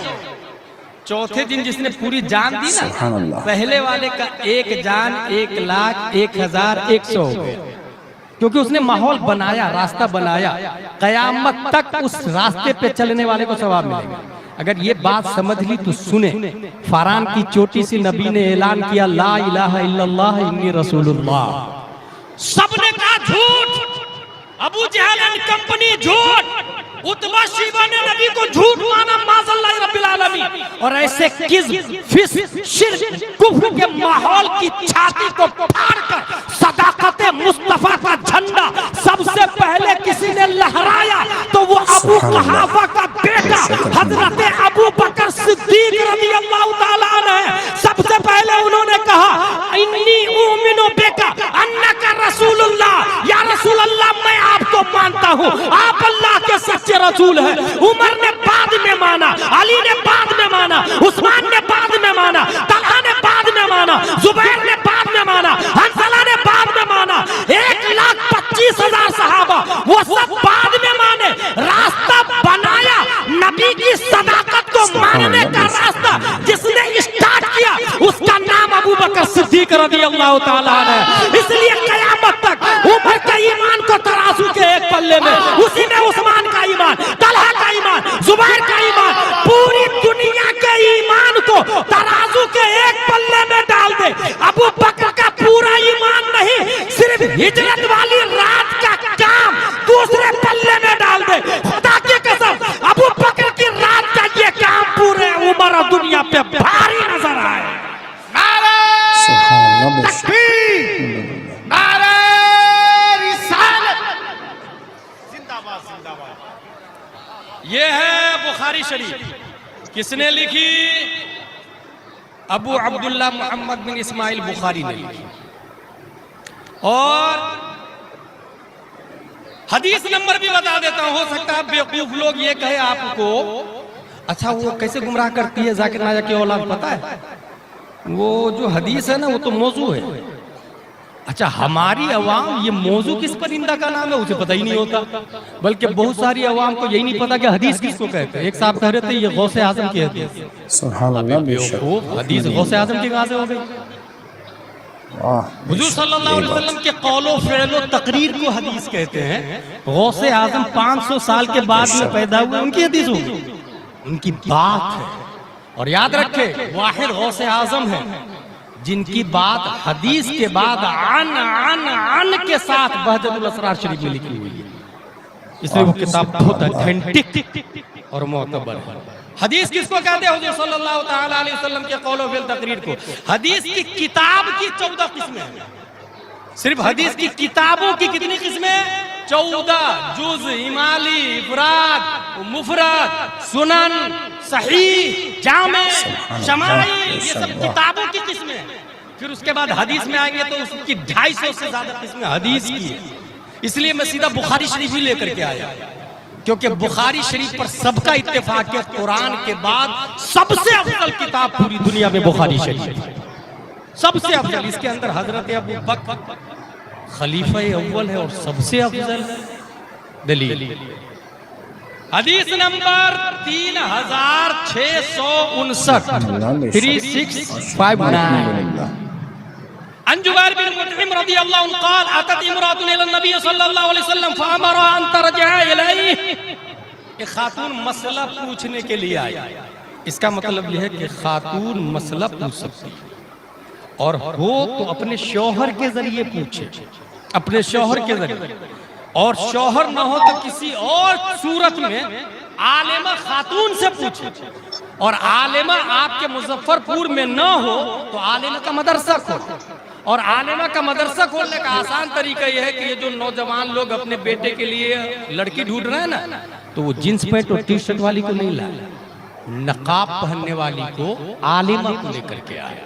चौथे दिन जिसने पूरी जान दी ना, पहले वाले का 1 जान 1,01,100, क्योंकि उसने माहौल बनाया, रास्ता बनाया। कयामत तक उस रास्ते पे चलने वाले को सवाब मिलेगा। अगर ये बात समझ ली तो सुने, फरहान की चोटी से नबी ने ऐलान किया ला इलाहा इल्लल्लाह इन्नी रसूलुल्लाह। सबने कहा झूठ, अबू जहल एंड कंपनी झूठ, उतबा शीबा ने नबी को झूठ माना माज़ल्लाह रब्बिल आलमीन। और ऐसे किज़्ब, फिस्क, शिर्क, कुफ्र के माहौल की छाती को फाड़कर सदाकत मुस्तफा का झंडा सबसे पहले किसी ने लहराया तो वो अबू कुहाफा का बेटा हजरत अबू बकर सिद्दीक रज़ियल्लाहु ताला अन्हु है। सबसे पहले उन्होंने कहा इन्नी उमिनु बिका अन्नका रसूलुल्लाह, या रसूल अल्लाह मैं आपको मानता हूँ, आप अल्लाह के सच्चे रसूल है। उमर ने बाद में माना, अली ने बाद में माना, उस्मान ने बाद में माना, तलहा ने बाद में माना, जुबैर ने बाद में माना, हंसला ने बाद में माना, 1,25,000 सहाबा वो सब बाद में माने। रास्ता बनाया नबी की सदाकत को मानने का रास्ता जिसने स्टार्ट किया उसका नाम अबू बकर सिद्दीक रज़ियल्लाहु ताला अन्हु। इसलिए कयामत तक उमर के ईमान को तराजू के एक पल्ले में, उसी में उस्मान का ईमान, तलहा का ईमान, जुबैर का ईमान, पूरी दुनिया के ईमान को तराजू के एक पल्ले में डाल दे। अबू बकर का पूरा ईमान नहीं, सिर्फ हिजरत वाली रात का काम दूसरे पल्ले में डाल दे। खुदा की कसम अबू बकर की रात का ये काम पूरे उमर और दुनिया पे भारी नजर आए। सुभान तकबीर, नारे रिसालत, जिंदाबाद जिंदाबाद। ये है बुखारी शरीफ, किसने लिखी? अबू अब्दुल्ला मोहम्मद बिन इस्माइल बुखारी ने लिखी। और हदीस नंबर भी बता देता हूं, हो सकता है बेवकूफ लोग ये कहे आपको अच्छा वो कैसे गुमराह करती है जाकिर नायक की औलाद, पता है वो जो हदीस है ना वो तो मौजू है। अच्छा हमारी अवाम ये मौजू किस परिंदा का नाम है उसे पता ही नहीं होता, बल्कि बहुत सारी अवाम को यही नहीं पता कि हदीस किसको कहते हैं। एक साहब कह रहे थे ये गौसे आजम की हदीस, सुभान अल्लाह, बेवकूफ हदीस गौसे आजम की कहां से हो गई? हुजूर सल्लल्लाहु अलैहि वसल्लम के कौलो फ़िअलो तकरीर को हदीस कहते हैं। गौसे आजम 500 साल के बाद में पैदा हुए, उनकी हदीस होगी, उनकी बात है। और याद रखे वाहिद गौसे आजम है जिनकी बात हदीस के बाद अन के साथ बहजतुल असरार शरीफ में लिखी हुई है, इसलिए वो किताब बहुत ऑथेंटिक और मोतबर है। हदीस किसको कहते हैं? हुजूर सल्लल्लाहु ताला अलैहि वसल्लम के कौलो फ़िअल तकरीर को। हदीस की किताब की 14 किस्में हैं। सिर्फ हदीस की किताबों की कितनी किस्में? 14 जुज, इमाली, इफराद, मुफरद, सुनन, सहीह, जामे, शमाइल, ये सब किताबों की किस्में हैं। फिर उसके बाद हदीस में आएंगे तो उसकी 250 से ज्यादा किस्में हदीस की। इसलिए मैं सीधा बुखारी शरीफ ही लेकर के आया, क्योंकि बुखारी शरीफ पर सबका इत्तेफाक है कुरान के बाद सबसे अफजल किताब पूरी दुनिया में बुखारी शरीफ, सबसे अफजल। इसके अंदर हजरत अबू बकर खलीफा अव्वल है और सबसे अफजल। दलील हदीस नंबर 3659 3659 अन जुबैर बिन मुतइम रज़ियल्लाहु अन्हु क़ाल अतत इमरातुन इला नबी सल्लल्लाहु अलैहि वसल्लम फअमरा अन तरजिअ इलैहि। एक खातून मसला पूछने के लिए आई। इसका मतलब यह है कि खातून मसला पूछ सकती है और हो तो अपने शौहर के जरिए पूछे, अपने शौहर के जरिए, और शौहर न हो तो किसी और सूरत में आलिमा खातून से पूछे। और आलिमा आपके मुजफ्फरपुर में न हो तो आलिमा का मदरसा खोले। और आलिमा का मदरसा खोलने का आसान तरीका यह है कि ये जो नौजवान लोग अपने बेटे के लिए लड़की ढूंढ रहे हैं ना, तो वो जींस पैंट और टी शर्ट वाली को नहीं लाए, नकाब पहनने वाली को आलिमा को लेकर के आए।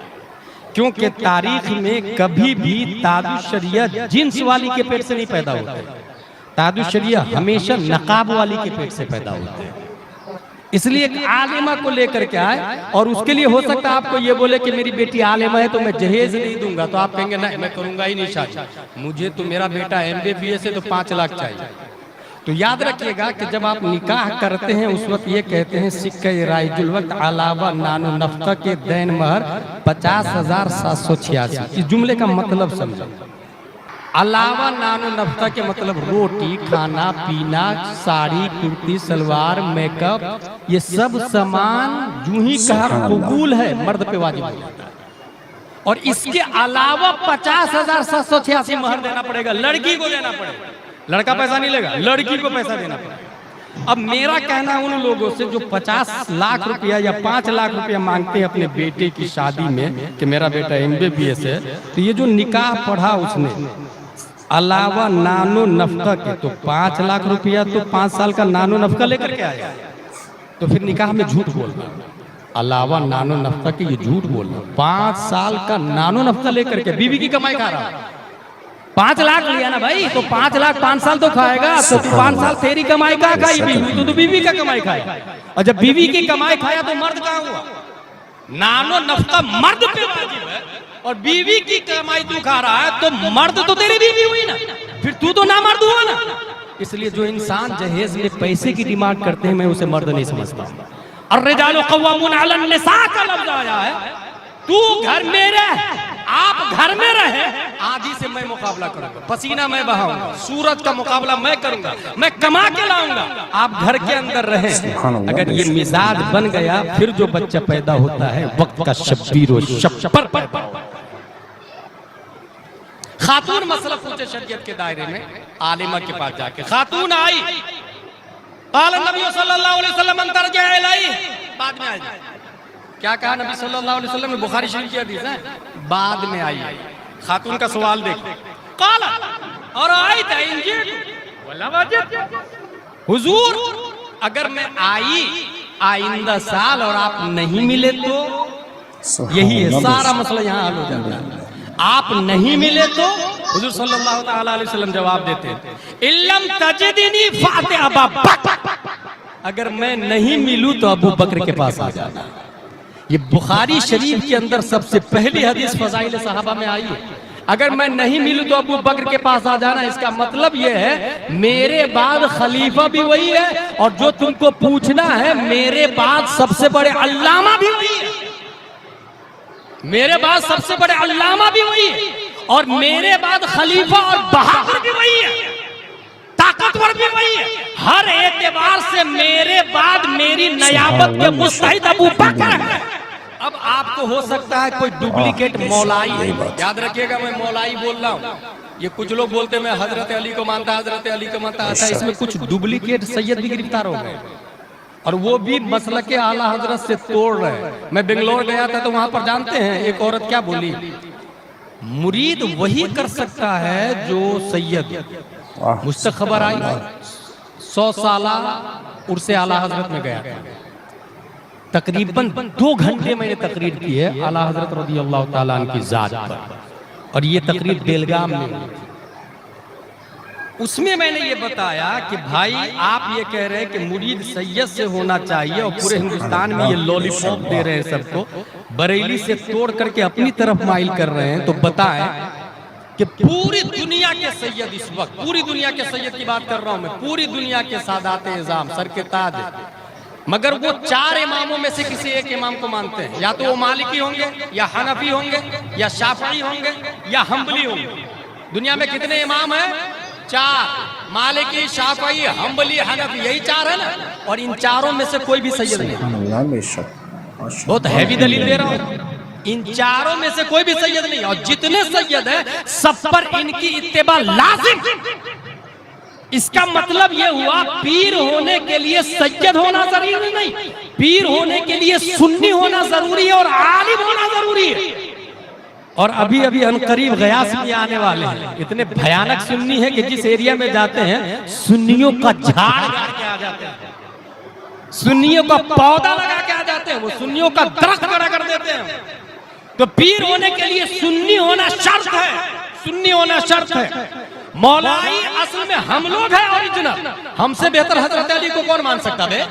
क्योंकि तारीख में कभी भी तादुश शरिया जींस वाली के पेट से नहीं पैदा होते, तादुश शरिया हमेशा नकाब वाली के पेट से पैदा होते हैं। इसलिए एक आलिमा को लेकर के आए। और उसके लिए हो सकता है आपको ये बोले कि मेरी बेटी आलिमा है तो मैं जहेज नहीं दूंगा, तो आप कहेंगे नहीं मैं करूंगा ही नहीं शादी, मुझे तो मेरा बेटा MBBS है तो 5 लाख चाहिए। तो याद रखिएगा कि जब आप निकाह करते हैं उस वक्त ये कहते हैं सिक्के राइजुल वक्त अलावा नानो नफ्ता के दैन महर 50,786। इस जुमले का मतलब समझो। अलावा नानो नफ्ता के मतलब रोटी, खाना पीना, साड़ी, कुर्ती, सलवार, मेकअप, ये सब सामान यूं ही कहा कबूल है, मर्द पे वाजिब हो जाता है। और इसके अलावा 50,786 महर देना पड़ेगा, लड़की को देना पड़ेगा। लड़का पैसा नहीं लेगा, लड़की को पैसा देना पड़ेगा। अब मेरा कहना उन लोगों से जो 50 लाख रुपया या 5 लाख रुपया मांगते हैं अपने बेटे की शादी में कि मेरा बेटा MBBS है, तो ये जो निकाह पढ़ा उसने अलावा नानो नफ्का के, तो 5 लाख रुपया तो 5 साल का नानो नफ्का लेकर के आया, तो फिर निकाह में झूठ बोलना। अलावा नानो नफ्का के ये झूठ बोलना, 5 साल का नानो नफ्का लेकर के बीवी की कमाई खा रहा। 5 लाख लिया ना भाई, तो 5 लाख 5 साल तो खाएगा, तो 5 साल तेरी कमाई कहाँ खाई बीवी, तो बीवी का कमाई खाएगा। और जब बीवी की कमाई खाया तो मर्द कहाँ हुआ? नानो नफ्का मर्द पे वाजिब है और बीवी की कमाई तू खा रहा है, तो मर्द तो तेरी बीवी हुई ना, फिर तू तो ना मर्द हुआ ना। इसलिए जो इंसान जहेज में पैसे की डिमांड करते हैं, मैं उसे मर्द नहीं समझता। और रिजालु क़व्वामून अला निसा का लफ्ज़ आया है, तू घर में रह, आप घर में रहे, आधी से मैं मुकाबला करूंगा, पसीना मैं बहाऊंगा, सूरज का मुकाबला मैं करूंगा, मैं कमा के लाऊंगा, आप घर के अंदर रहे। अगर ये मिजाज बन गया, फिर जो बच्चा पैदा होता है वक्त का शब्बीर व शब्बर पैदा होता है। खातून मसला पूछे शरीयत के दायरे में, आलिमा के पास जाके खातून आई, क़ाल नबी सल्लल्लाहु अलैहि वसल्लम अंतरजा इलैहि, बाद में आई। क्या कहा नबी सल्लल्लाहु अलैहि वसल्लम ने? बुखारी शरीफ की हदीस है, बाद में आई। खातून का सवाल देख, क़ाल और आई हुजूर, अगर मैं आई आइंदा साल और आप नहीं मिले तो? यही है सारा मसला, यहाँ हल हो जाता है। आप नहीं मिले तो हुजूर सल्लल्लाहु अलैहि वसल्लम जवाब देते हैं, इल्लम तजिदनी फाते अबा बकर, अगर मैं नहीं मिलूं तो अबू बकर के पास आ जाना। ये बुखारी शरीफ के अंदर सबसे पहली हदीस फज़ाइल सहाबा में आई है। अगर मैं नहीं मिलूं तो अबू बकर के पास आ जाना, इसका मतलब ये है मेरे बाद खलीफा भी वही है, और जो तुमको पूछना है मेरे बाद सबसे बड़े अल्लामा भी वही है, मेरे बाद सबसे बड़े अल्लामा भी वही है, और मेरे बाद खलीफा और बहादुर भी वही है, ताकतवर भी वही है। हर एतबार से मेरे बाद मेरी नयाबत के मुस्तहिद अबू बकर है। अब आपको हो सकता है कोई डुप्लीकेट मौलाई है, याद रखिएगा मैं मौलाई बोल रहा हूँ। ये कुछ लोग बोलते हैं मैं हजरत अली को मानता, हजरत अली को मानता, आता इसमें कुछ डुप्लीकेट सैयद भी गिरफ्तार हो गए, और वो भी मसलक के आला हजरत से तोड़ रहे हैं। मैं बेंगलोर गया था तो वहां पर जानते हैं एक औरत क्या बोली, मुरीद वही कर सकता है जो सैयद। मुझसे खबर आई 100 साल उर्से आला हजरत में गया था, तकरीबन 2 घंटे मैंने तकरीर की है आला हजरत रज़ी अल्लाह ताला अन्हु की जात पर, और ये तकरीर बेलगाम में हुई। उसमें मैंने ये बताया कि भाई आप ये कह रहे हैं कि मुरीद सैयद से होना चाहिए, और पूरे हिंदुस्तान में ये लॉलीपॉप दे रहे हैं सबको, बरेली से तोड़ करके अपनी तरफ माइल कर रहे हैं। तो बताएं कि पूरी दुनिया के सैयद, इस वक्त पूरी दुनिया के सैयद की बात कर रहा हूं मैं, पूरी दुनिया के सादाते इज़ाम, सर के ताज, मगर वो 4 इमामों में से किसी एक इमाम को मानते हैं, या तो वो मालिकी होंगे, या हनफी होंगे, या शाफई होंगे, या हम्बली होंगे। दुनिया में कितने इमाम हैं? 4, मालिकी, शाफई, हम्बली, हनफी, यही 4 है ना। और इन चारों में से कोई भी सैयद नहीं। बहुत हैवी दलील दे रहा हूँ, इन चारों में से कोई भी सैयद नहीं, और जितने सैयद हैं सब पर इनकी इत्तिबा लाजिम। इसका मतलब यह हुआ पीर होने के लिए सैयद होना जरूरी नहीं, पीर होने के लिए सुन्नी होना जरूरी है और आलिम होना जरूरी है। और अभी अभी अनकरीब गयास में आने वाले हैं, इतने भयानक सुन्नी है कि जिस एरिया में जाते हैं सुन्नियों का झाड़ लगा के आ जाते हैं, सुन्नियों का पौधा लगा के आ जाते हैं, वो सुन्नियों का दरख्त खड़ा कर देते हैं। तो पीर होने के लिए सुन्नी होना शर्त है, सुन्नी होना शर्त है। मौलाई असल में हम लोग हैं ओरिजिनल, हमसे बेहतर हजरत अली को कौन मान सकता है?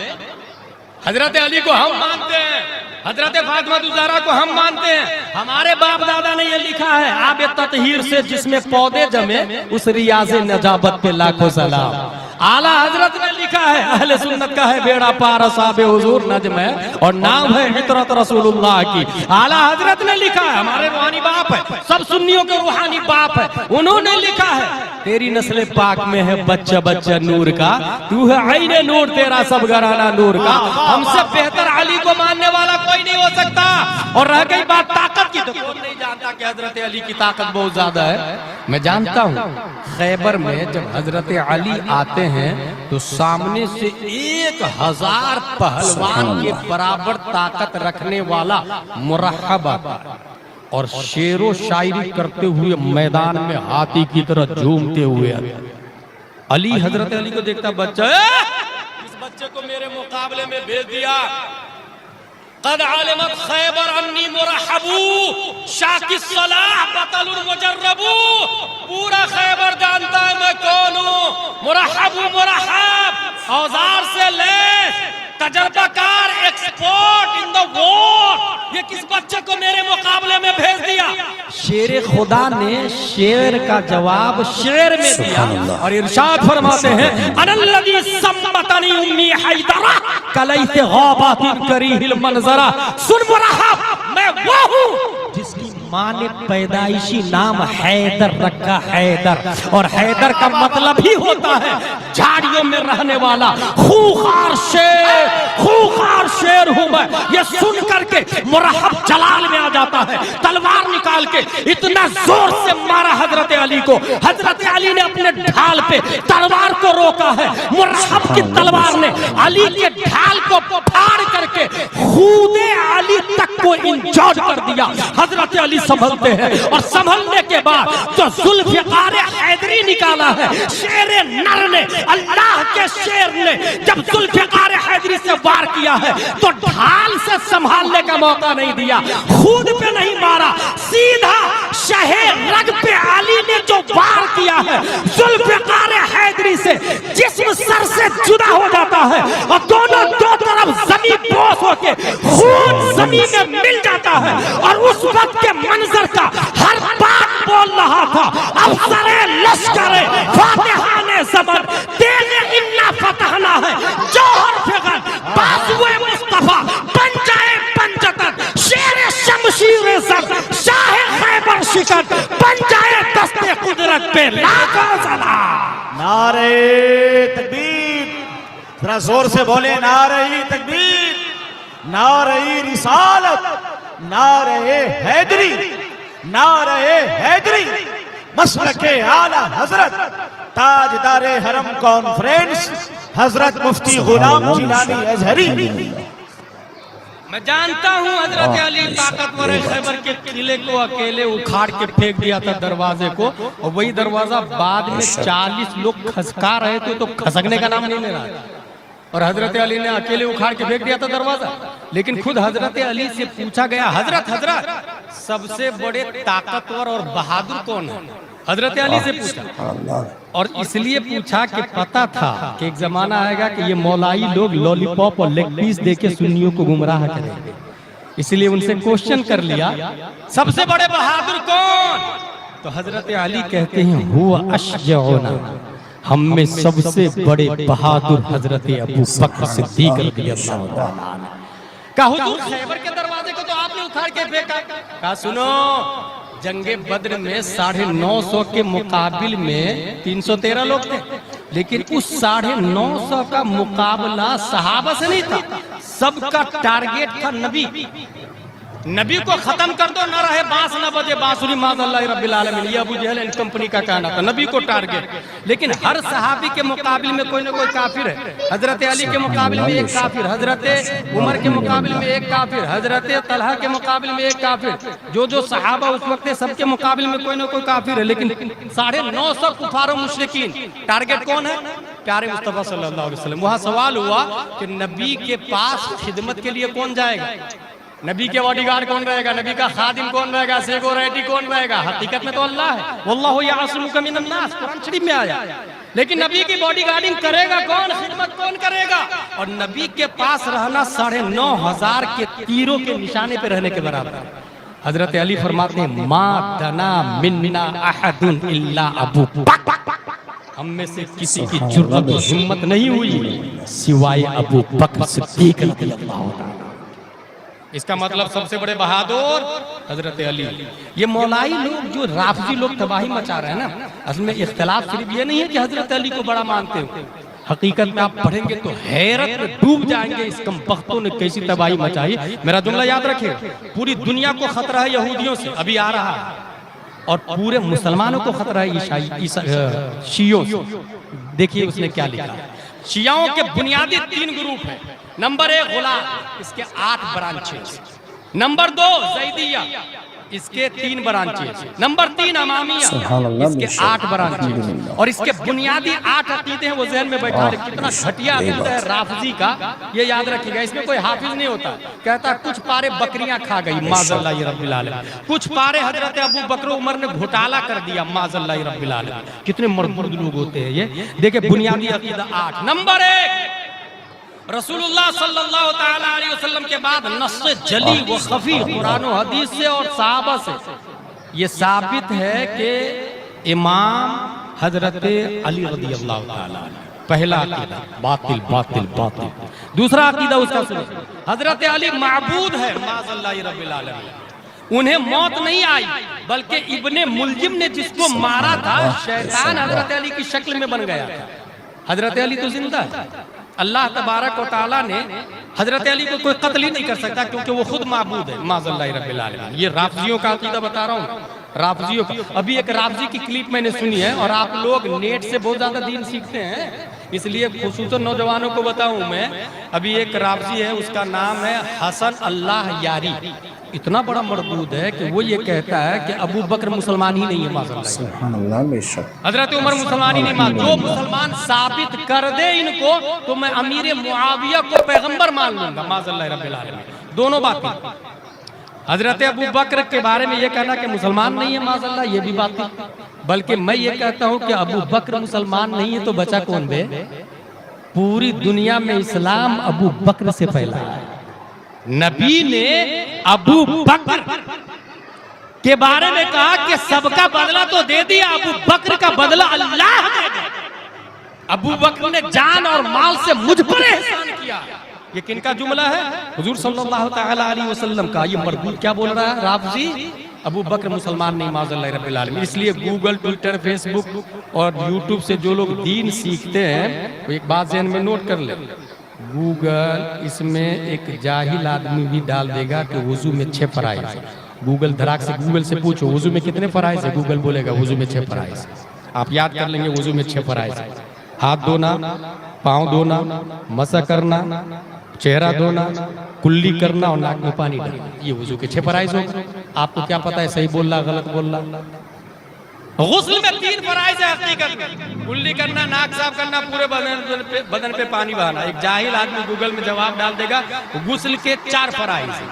हजरत अली को हम मानते हैं, हजरत फातिमा ज़हरा को हम मानते हैं। हमारे बाप दादा ने ये लिखा है, आब ततहीर से जिसमें पौधे जमे उस रियाज़े नजाबत पे लाखों सलाम। आला हजरत ने लिखा है, अहले सुन्नत का है बेड़ा पार साहब हुजूर नज्म है और नाम है हितरत रसूलुल्लाह की। आला हजरत ने लिखा है, हमारे रूहानी बाप है, सब सुन्नियों के रूहानी बाप है, उन्होंने लिखा है तेरी नस्ल पाक में है बच्चा बच्चा नूर का, तू है आईने नूर, तेरा सब घराना नूर का। हमसे बेहतर अली को मानने वाला कोई नहीं हो सकता। और रह गई बात ताकत की, तो कौन नहीं जानता कि हजरत अली की ताकत बहुत ज्यादा है। मैं जानता हूँ खैबर में जब हजरत अली आते हैं तो सामने से 1000 पहलवान के बराबर ताकत रखने वाला मुरहब आता है और शेरो शायरी करते हुए मैदान में हाथी की तरह झूमते हुए आते। अली हजरत अली को देखता, बच्चा इस बच्चे को मेरे मुकाबले में भेज दिया। कद आलिमत खैबर अन्नी मुरहबू शाकिस सलाह बतलुल मुजर्रबू, पूरा खैबर जानता है मैं कौन हूँ। मुरहबू मुरहब औजार से lace तजर्बाकार expert in the war, ये किस बच्चे को मेरे मुकाबले में भेज दिया। शेर खुदा ने शेर का जवाब शेर में दिया और इरशाद फरमाते हैं अनल्लज़ी सम्मतनी उम्मी हैदरा कलैत ग़ाबातिन करीहिल मंज़रा। सुन मुरहब, मैं वो हूँ जिसकी माँ ने पैदाइशी नाम हैदर रखा, हैदर। और हैदर का मतलब ही होता है झाड़ियों में रहने वाला खूंखार शेर, खूंखार शेर हूं मैं। ये सुन करके मुरहब जलाल में आ जाता है, तलवार निकाल के इतना जोर से मारा हजरत अली को। हजरत अली ने अपने ढाल पे तलवार को रोका है, मुरहब की तलवार ने अली के ढाल को फाड़ करके खूदे अली तक को इंजर्ड कर दिया। हजरत अली संभलते हैं और संभलने के बाद जो जुल्फ़िकार हैदरी निकाला है शेर नर ने, अल्लाह के शेर ने जब जुल्फ़िकार हैदरी से वार किया है तो ढाल से संभालने का मौका नहीं दिया, खुद पे नहीं मारा, सीधा शहे रग पे अली ने जो वार किया है जुल्फ़िकार हैदरी से जिस्म सर से जुदा हो जाता है और दोनों दो तरफ जमीन बोस होके खून जमीन में मिल जाता है। और उस वक्त के मंजर का हर बात बोल रहा था अफसरे लश्करे फातिहा ने ज़मन तेरे इन्ना फतहना है जौहर फिगर बाजुए मुस्तफा बन जाए पंजतन शेर शमशीर सर शाह खैबर शिकन बन जाए दस्ते कुदरत पे लाखों सलाम। नारे तकबीर, जरा जोर से बोले नारे तकबीर, नारे रिसालत, नारे हैदरी, नारे हैदरी, मसलके आला हजरत ताजदारे हरम कॉन्फ्रेंस हजरत मुफ्ती गुलाम जिलानी अजहरी। मैं जानता हूँ हजरत अली ताकतवर है, खैबर के किले को अकेले उखाड़ के फेंक दिया था दरवाजे को, और वही दरवाजा बाद में 40 लोग खसका रहे थे तो खसकने का नाम नहीं ले रहा। और हजरत अली ने अकेले उखाड़ के फेंक दिया था दरवाजा। लेकिन खुद हजरत अली से पूछा गया, हजरत हजरत सबसे बड़े ताकतवर और बहादुर कौन है? हजरत अली से पूछा, और इसलिए पूछा कि पता था कि एक जमाना आएगा कि ये मौलाई लोग लॉलीपॉप और लेग पीस देके सुन्नियों को गुमराह करेंगे, इसलिए उनसे क्वेश्चन कर लिया सबसे बड़े बहादुर कौन? तो हजरत अली कहते हैं हुआ अशजअना, हम में सबसे बड़े बहादुर हजरत अबू बकर सिद्दीक रज़ियल्लाहु ताला अन्हु। कहा हुजूर खैबर के दरवाजे को तो आपने उखाड़ के फेंका। कहा सुनो, जंगे बद्र में 950 के मुकाबिल में 313 लोग थे, लेकिन उस 950 का मुकाबला सहाबा से नहीं था, सबका टारगेट था नबी। नबी को खत्म कर दो, न रहे बांस न बजे बांसुरी माज़अल्लाह रब्बिल आलमीन, ये अबू जहल एंड कंपनी का कहना था, नबी को टारगेट। लेकिन हर सहाबी के मुकाबले में कोई ना कोई काफिर है। हजरत अली के मुकाबले में एक काफिर, हजरत उमर के मुकाबले में एक काफिर, हजरत तलहा के मुकाबले में एक काफिर, जो सहाबा उस वक्त सबके मुकाबले में कोई ना कोई काफिर है। लेकिन 950 कुफार मुशरिकीन, टारगेट कौन है? प्यारे मुस्तफा सल्लल्लाहु अलैहि वसल्लम। वहाँ सवाल हुआ कि नबी के पास खिदमत के लिए कौन जाएगा? नबी के बॉडीगार्ड कौन रहेगा? नबी का खादिम कौन रहेगा? सिक्योरिटी कौन रहेगा? हकीकत में तो अल्लाह है, वल्लाहु यअसिमुका मिनन नास, कुरान शरीफ में आया। लेकिन नबी की बॉडीगार्डिंग करेगा कौन? खिदमत कौन करेगा? और नबी के पास रहना 9,500 के तीरों के निशाने पे रहने के बराबर। हजरत अली फरमाते हैं मा दना मिन्ना अहदुन इल्ला अबू बकर, हम में से किसी की जुर्रत और हिम्मत नहीं हुई सिवाय अबू बकर सिद्दीक रज़ियल्लाहु ताला। इसका मतलब सबसे बड़े बहादुर हजरत अली। ये मौलाई लोग जो राफजी लोग तबाही मचा रहे हैं ना, असल में इख्तिलाफ सिर्फ ये नहीं है कि हजरत अली को बड़ा मानते हो, हकीकत में आप पढ़ेंगे तो हैरत में डूब जाएंगे इस कमबख्तों ने कैसी तबाही मचाई। मेरा जुमला याद रखिए, पूरी दुनिया को खतरा है यहूदियों से, अभी आ रहा है, और पूरे मुसलमानों को खतरा है शियों से। देखिए उसने क्या लिखा। शियाओं के बुनियादी 3 ग्रुप हैं। नंबर 1 गुलाम, इसके 8 ब्रांचेस। नंबर 2 जैदिया, इसके 3 ब्रांचेस। नंबर 3 अमामिया, इसके 8 ब्रांचेस। और इसके बुनियादी 8 अकीदे हैं, वो जहन में बैठा रहे। कितना घटिया अकीदा है राफजी का, ये याद रखिएगा। इसमें कोई हाफिज नहीं होता, कहता कुछ पारे बकरियां खा गई माज़अल्लाह रब्बिल आलमीन, कुछ पारे हजरत अबू बकर उमर ने घोटाला कर दिया माज़अल्लाह रब्बिल आलमीन। कितने मर्द लोग होते हैं ये। देखिए बुनियादी अकीदा 8। नंबर 1 रसूलुल्लाह सल्लल्लाहु ताला अलैहि वसल्लम के बाद नस्से जली व खफी कुरान और हदीस से और सहाबा से ये साबित है कि इमाम हजरत अली रज़ियल्लाहु ताला। पहला अकीदा बातिल बातिल बातिल। दूसरा अकीदा उसका सुनो, हजरत अली माबूद है माज़अल्लाह रब्बिल आलमीन। उन्हें मौत नहीं आई, बल्कि इब्ने मुलजिम ने जिसको मारा था शैतान हजरत अली की शक्ल में बन गया था। हजरत अली तो जिंदा है। अल्लाह तबारक व तआला ने हजरत अली को कोई कत्ल ही नहीं कर सकता, क्योंकि वो खुद माबूद है माज़अल्लाह रब्बिल आलमीन। ये राफजियों का अकीदा बता रहा हूँ, राफजियों का। अभी एक राफजी की क्लिप मैंने सुनी है, और आप लोग नेट से बहुत ज्यादा दीन सीखते हैं, इसलिए खुसूसन नौजवानों को बताऊं मैं। अभी एक राफजी है, उसका नाम है हसन अल्लाह यारी। इतना बड़ा मरदूद है कि वो ये कहता है कि अबू बकर मुसलमान ही नहीं है माज़अल्लाह, हजरत उमर मुसलमान ही नहीं मान। जो मुसलमान साबित कर दे इनको तो मैं अमीर मुआविया को पैगंबर मान लूंगा माज़अल्लाह रब्बिल आलमीन। दोनों बातें। हजरत अबू बकर के बारे में ये कहना कि मुसलमान नहीं है माज़अल्लाह, ये भी बात है। बल्कि मैं ये कहता हूँ कि अबू बकर मुसलमान नहीं है तो बचा कौन बे? पूरी दुनिया में इस्लाम अबू बकर से फैला है। नबी ने अबू बकर के बारे में कहा कि सबका बदला तो दे दिया, अबू बकर का बदला अल्लाह देगा। अबू बकर ने जान और माल से मुझ पर एहसान किया। ये किनका जुमला है? हुजूर सल्लल्लाहु ताला अलैहि वसल्लम का। ये मरदूद क्या बोल रहा है राफजी? अबू बकर मुसलमान नहीं माज़अल्लाह रब्बिल आलमीन। इसलिए गूगल, ट्विटर, फेसबुक और यूट्यूब से जो लोग दीन सीखते हैं, वो एक बात ज़हन में नोट कर ले। गूगल इसमें एक जाहिल आदमी भी डाल देगा कि वुजू में 6 फराइज। गूगल धड़ाक से गूगल से पूछो वुजू में कितने फराइज है, गूगल बोलेगा वुजू में 6 फराइज। आप याद कर लेंगे वुजू में 6 फराइज। हाथ धोना, पाँव धोना, मसा करना, चेहरा धोना, कुल्ली करना और नाक में पानी डालना, ये वुजू के 6 फराइज होगा। आपको क्या पता है सही बोल रहा गलत बोल रहा? गुस्ल में 3 फराइज है हकीकत में। कुल्ली करना, नाक साफ करना, पूरे बदन पे पानी बहाना। एक जाहिल आदमी गूगल में जवाब डाल देगा गुस्ल के 4 फराइज है।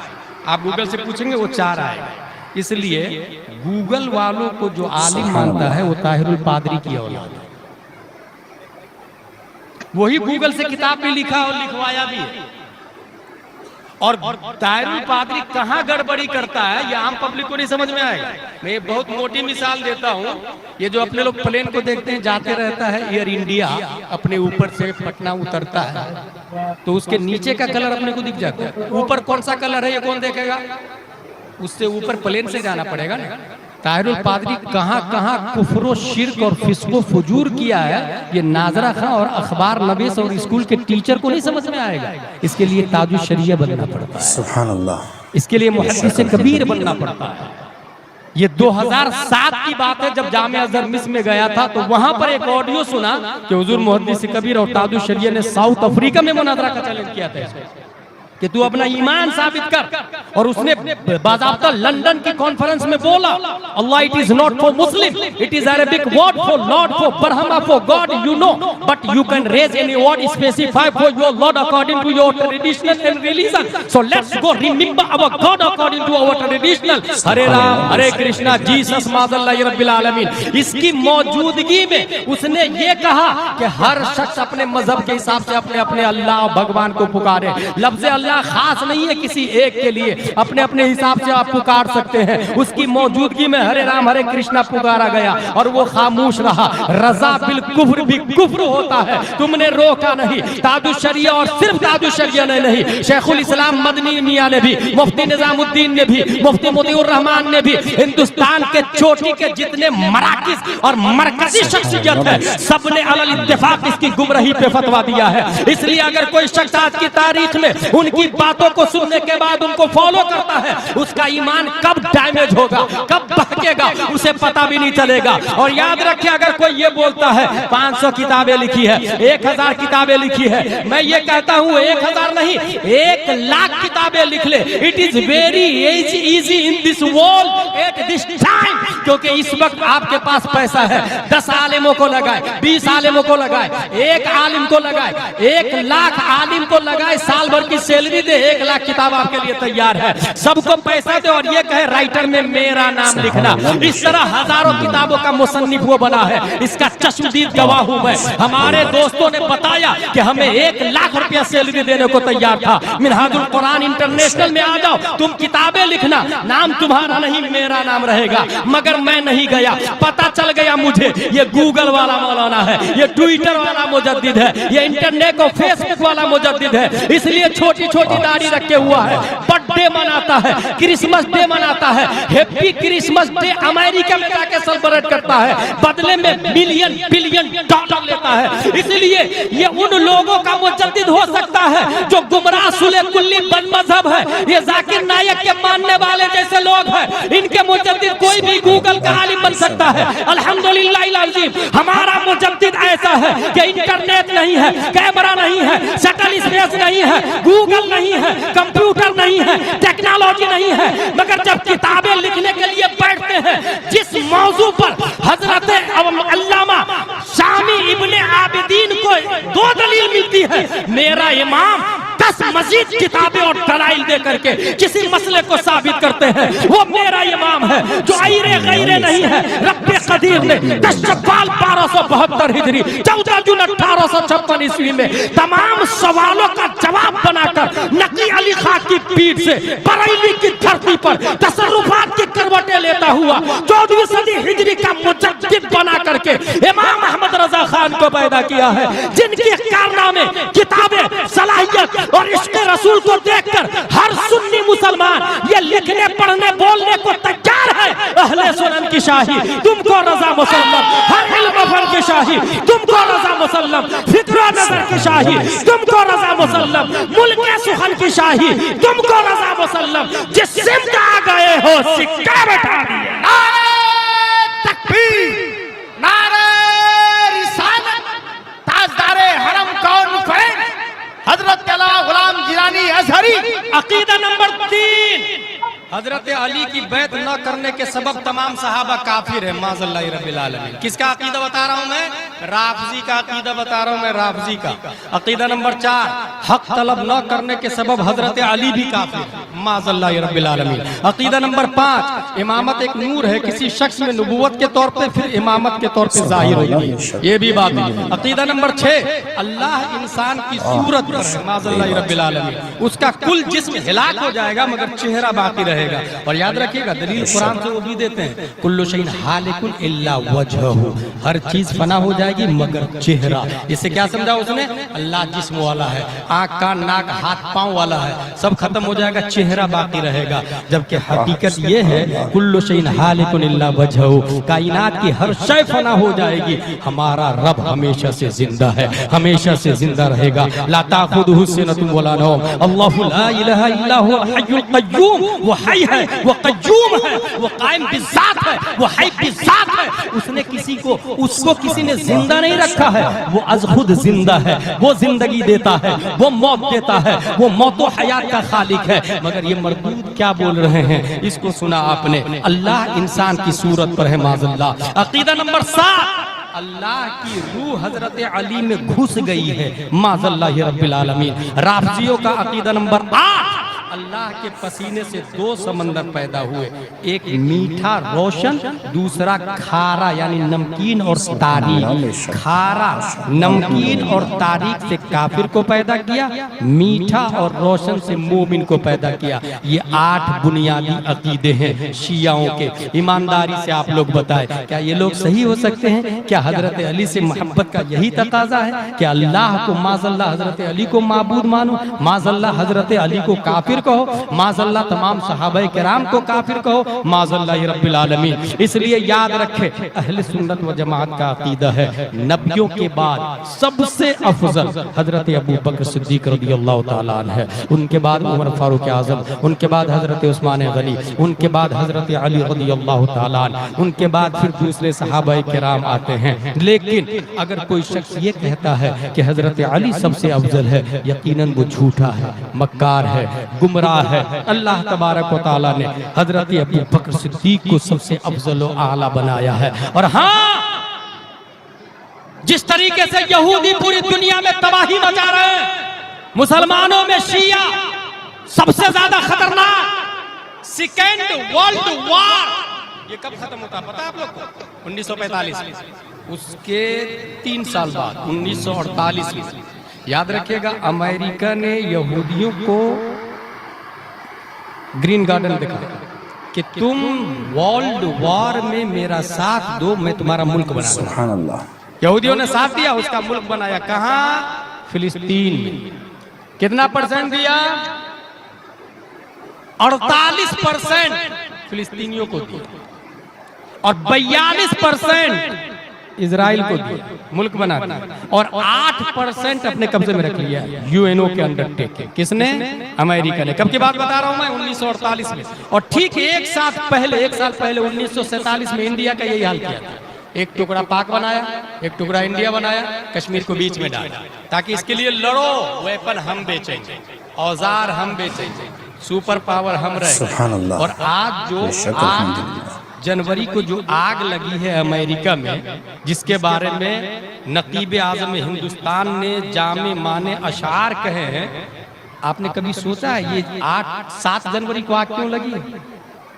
आप गूगल से पूछेंगे वो 4 आएगा। इसलिए गूगल वालों को जो आलिम मानता है वो ताहिरुल पादरी की औलाद है। वही गूगल से किताब भी लिखा और लिखवाया भी है। और ताहिरुल पादरी कहाँ गड़बड़ी करता है ये आम पब्लिक को नहीं समझ में आएगा। मैं बहुत मोटी मिसाल देता हूँ। ये जो अपने लोग प्लेन को देखते हैं जाते रहता है एयर इंडिया, अपने ऊपर से पटना उतरता है तो उसके नीचे का कलर अपने को दिख जाता है। ऊपर कौन सा कलर है ये कौन देखेगा? उससे ऊपर प्लेन से जाना पड़ेगा ना। ताहिरुल पादरी कहाँ कहाँ कुफ्र, शिर्क और फिस्को फुजूर किया है ये नाजरा खां और अखबार नबीस और स्कूल के टीचर को नहीं समझ में आएगा। इसके लिए ताजुल शरिया बनना पड़ता है, सुभान अल्लाह। इसके लिए मुहद्दिस कबीर बनना पड़ता है। ये 2007 की बात है, जब जामिया अज़हर मिस्र में गया था तो वहां पर एक ऑडियो सुना कि हुजूर मुहद्दिस कबीर और ताजुल शरिया ने साउथ अफ्रीका में मुनाजरा का चैलेंज किया था कि तू अपना ईमान साबित कर। और उसने बाज़ाब्ता लंदन की कॉन्फ्रेंस में बोला Allah it is not for Muslim, it is Arabic word for lord, for Brahma, for god, you know, but you can raise any word specify for your lord according to your traditional and religion, so let's go remember our god according to our traditional. Hare Ram Hare Krishna Jesus माज़अल्लाह रब्बिल आलमीन। इसकी मौजूदगी में उसने ये कहा कि हर शख्स अपने मजहब के हिसाब से अपने अपने अल्लाह भगवान को पुकारे। लफ्ज़ अल्लाह अल्लाह खास नहीं है किसी एक के लिए, अपने अपने हिसाब से आप पुकार सकते हैं। उसकी मौजूदगी में हरे राम हरे कृष्णा पुकारा गया और वो खामोश रहा। रजा बिल कुफ्र भी कुफ्र होता है, तुमने रोका नहीं। तादु शरिया और सिर्फ तादु शरिया ने नहीं, शेखुल इस्लाम मदनी मियां ने भी, मुफ्ती निजामुद्दीन ने भी, मुफ्ती मोतीउर रहमान ने भी, हिंदुस्तान के चोटी के जितने मराकिज और मरकजी शख्सियत है, सबने अलल इत्तेफाक इसकी गुमराही पे फतवा दिया है। इसलिए अगर कोई शख्स आज की तारीख में उनकी बातों को सुनने के बाद उनको फॉलो करता है, उसका ईमान कब डैमेज होगा, कब बहकेगा, उसे पता भी नहीं चलेगा। और याद रखिए, अगर कोई ये बोलता है 500 किताबें लिखी है, 1000 किताबें लिखी है, मैं ये कहता हूँ 1000 नहीं, 1,00,000 किताबें लिख ले। It is very easy in this world at this time, क्योंकि इस वक्त आपके पास पैसा है। 10 आलिमों को लगाए, 20 आलिमों को लगाए, 1 आलिम को लगाए, 1,00,000 आलिम को लगाए, साल भर की सैलरी दे, 1,00,000 किताब आपके लिए तैयार है। सबको पैसा दे और ये कहे राइटर में मेरा नाम लिखना। इस तरह हजारों किताबों का मुसन्निफ वो बना है, इसका चश्मदीद गवाह हूं मैं। हमारे दोस्तों ने बताया कि हमें 1,00,000 रुपया सैलरी देने को तैयार था। मिनहाजुल कुरान इंटरनेशनल में आ जाओ, तुम किताबें लिखना, नाम तुम्हारा नहीं मेरा नाम रहेगा। मगर मैं नहीं गया, पता चल गया मुझे ये गूगल वाला मौलाना है, ये ट्विटर वाला मुजद्दिद है, ये इंटरनेट और फेसबुक वाला मुजद्दिद है। इसलिए छोटी छोटी दाढ़ी रखे हुआ है, बर्थडे मनाता है, क्रिसमस डे मनाता है, हैप्पी क्रिसमस डे अमेरिका में जाके सेलिब्रेट करता है, बदले में मिलियन बिलियन डॉलर लेता है। इसलिए ये उन लोगों का मुजद्दिद हो सकता है जो गुमराह सुले कुल्ली बदमज़हब है। ये जाकिर नायक के मानने वाले जैसे लोग हैं, इनके मुजद्दिद कोई भी गूगल का आलिम बन सकता है। अल्हम्दुलिल्लाह अज़ीम, हमारा मुजद्दिद ऐसा है कि इंटरनेट नहीं है, कैमरा नहीं है, शटल स्पेस नहीं है, गूगल नहीं है, कंप्यूटर नहीं है, टेक्नोलॉजी नहीं है, मगर जब किताबें लिखने के लिए बैठते हैं, जिस मौजू पर हजरत अल्लामा शामी इब्ने आबिदीन को 2 दलील मिलती है, मेरा इमाम 10 मजीद किताबें और दलाइल दे करके किसी मसले को साबित करते हैं, वो मेरा इमाम है जो आयरे गैरे नहीं है। रब्बे कदीर ने 10 शव्वाल 1272 हिजरी 14 जून 1856 ईस्वी में तमाम सवालों का जवाब बनाकर नकी अली खां की पीठ से बरेली की धरती पर तसर्रुफात की करवटें लेता हुआ 14वीं सदी हिजरी का मुजद्दिद बना करके इमाम अहमद रजा खान को पैदा किया है, जिनके कारनामे, किताबें, सलाहियत और इश्क़ रसूल को देखकर हर सुन्नी मुसलमान ये लिखने पढ़ने बोलने को तैयार है। अहले सुनन की शाही तुमको रजा मुसल्लम, हर इल्म फन की शाही तुमको रजा मुसल्लम, फिक्र नजर की शाही तुमको रजा मुसल्लम, मुल्क सुखन की शाही तुमको रजा मुसल्लम। जिस सिमत आ गए हो सिक्का बैठा दिए। नारे तकबीर, नारे रिसालत, ताजदारे हरम कॉन्फ्रेंस हजरत गुलाम जिलानी अजहरी। अकीदा नंबर 3, हजरत अली की बैत न करने के सबब तमाम सहाबा काफिर है, माज़ल्लाहि रब्बिल आलमीन। किसका अकीदा बता रहा हूं मैं? राफजी का अकीदा बता रहा हूं मैं, राफजी का। अकीदा नंबर 4, हक तलब न करने के सबब हजरत अली भी काफिर, माज़ल्लाहि रब्बिल आलमीन। अकीदा नंबर 5, इमामत एक नूर है, किसी शख्स में नबूवत के तौर पे फिर इमामत के तौर पे जाहिर होती है, ये भी बात है। अकीदा नंबर 6, अल्लाह इंसान की सूरत पर है, माज़ल्लाहि रब्बिल आलमीन। उसका कुल जिस्म हिलाक हो जाएगा मगर चेहरा बाकी रहेगा। और याद रखिएगा, दलील कुरान से वो भी देते हैं, कुल्लु शैइन हालिकुन इल्ला वजहहु, हर चीज फना हो जाएगी मगर चेहरा। इससे क्या समझा उसने? अल्लाह जिस्म वाला है, आंख कान नाक हाथ पांव वाला है, सब खत्म हो जाएगा, चेहरा बाकी रहेगा। जबकि हकीकत ये है, कुल्लु शैइन हालिकुन इल्ला वजहहु, कायनात की हर शय फना हो जाएगी, हमारा रब हमेशा से जिंदा है, हमेशा से जिंदा रहेगा। ला ताखुदुहु सिनतुन वला नौम, अल्लाहु ला इलाहा इल्ला हुवल हय्युल क़य्यूम, वो हय है, वो क़य्यूम है, वो कायम बिज़ात है, वो हय बिज़ात है। उसने किसी को, उसको किसी ने जिंदा नहीं रखा है, वो अज खुद जिंदा है, वो जिंदगी देता है, वो मौत देता है, वो मौत व हयात का खालिक है। मगर ये मरदूद क्या बोल रहे हैं, इसको सुना आपने? अल्लाह इंसान की सूरत पर है, माज़ल्लाह। अकीदा नंबर 7, अल्लाह की रूह हजरत अली में घुस गई है, माज़ल्लाहि रब्बिल आलमीन। राफजियों का अकीदा नंबर 8, अल्लाह के पसीने से दो समंदर पैदा हुए, एक मीठा रोशन, दूसरा खारा यानी नमकीन और तारीख। खारा नमकीन और तारीख से काफिर को पैदा किया, मीठा और रोशन से मोमिन को पैदा किया। ये 8 बुनियादी अकीदे हैं शियाओं के। ईमानदारी से आप लोग बताएं, क्या ये लोग सही हो सकते हैं? क्या हजरत अली से मोहब्बत का यही तकाजा है कि अल्लाह को माज़ल्लाह हजरत अली को माबूद मानो, माज़ल्लाह हजरत अली को काफिर कहो, माज़ल्लाह तमाम सहाबाए किराम को काफिर कहो, माज़ल्लाह रब्बिल आलमीन। इसलिए याद रखे, अहले सुन्नत व जमात का अकीदा है नबियों के बाद सबसे अफजल हजरत अबू बकर सिद्दीक रज़ियल्लाहु ताला अन्हु है, उनके बाद उमर फारूक आज़म, उनके बाद हजरत उस्मान गनी, उनके बाद हजरत अली रज़ियल्लाहु ताला अन्हु, उनके बाद फिर दूसरे सहाबाए किराम आते हैं। लेकिन अगर कोई शख्स ये कहता है कि हजरत अली सबसे अफजल है, यकीनन वो झूठा है, मक्कार है, गुमराह है। अल्लाह तबारक व तआला ने हजरत अबू बकर सिद्दीक को सबसे अफजल व आला बनाया है। और हाँ, जिस तरीके से यहूदी पूरी दुनिया में तबाही मचा रहे हैं, मुसलमानों में शिया सबसे ज्यादा खतरनाक। सेकेंड वर्ल्ड वॉर ये कब खत्म होता पता है आप लोग को? 1945। उसके 3 साल बाद 1948 में, याद रखिएगा, अमेरिका ने यहूदियों को ग्रीन गार्डन दिखा कि तुम वर्ल्ड वॉर में मेरा साथ दो, मैं तुम्हारा मुल्क बना दूंगा। सुभान अल्लाह। यहूदियों ने साथ दिया, उसका मुल्क बनाया। कहां? फिलिस्तीन में। कितना परसेंट दिया? 48% फिलिस्तीनियों को दिया और 42% इजराइल को दिया, मुल्क बना दिया, और 8% अपने कब्जे में रख लिया यूएनओ के अंडरटेकिंग। किसने? अमेरिका ने। कब की बात बता रहा हूं मैं? 1948 में। और ठीक 1 साल पहले 1947 में इंडिया का यही हाल किया था। एक टुकड़ा पाक बनाया, एक टुकड़ा इंडिया बनाया, कश्मीर को बीच में डाला, ताकि इसके लिए लड़ो। वेपन हम बेचेंगे, औजार हम बेचेंगे, सुपर पावर हम रहेंगे। और आज जो 8 जनवरी को जो आग लगी है अमेरिका में, जिसके बारे में नकीब आज़म हिंदुस्तान ने जामे माने अशार कहे हैं, आपने कभी सोचा है ये 7 जनवरी को आग क्यों लगी?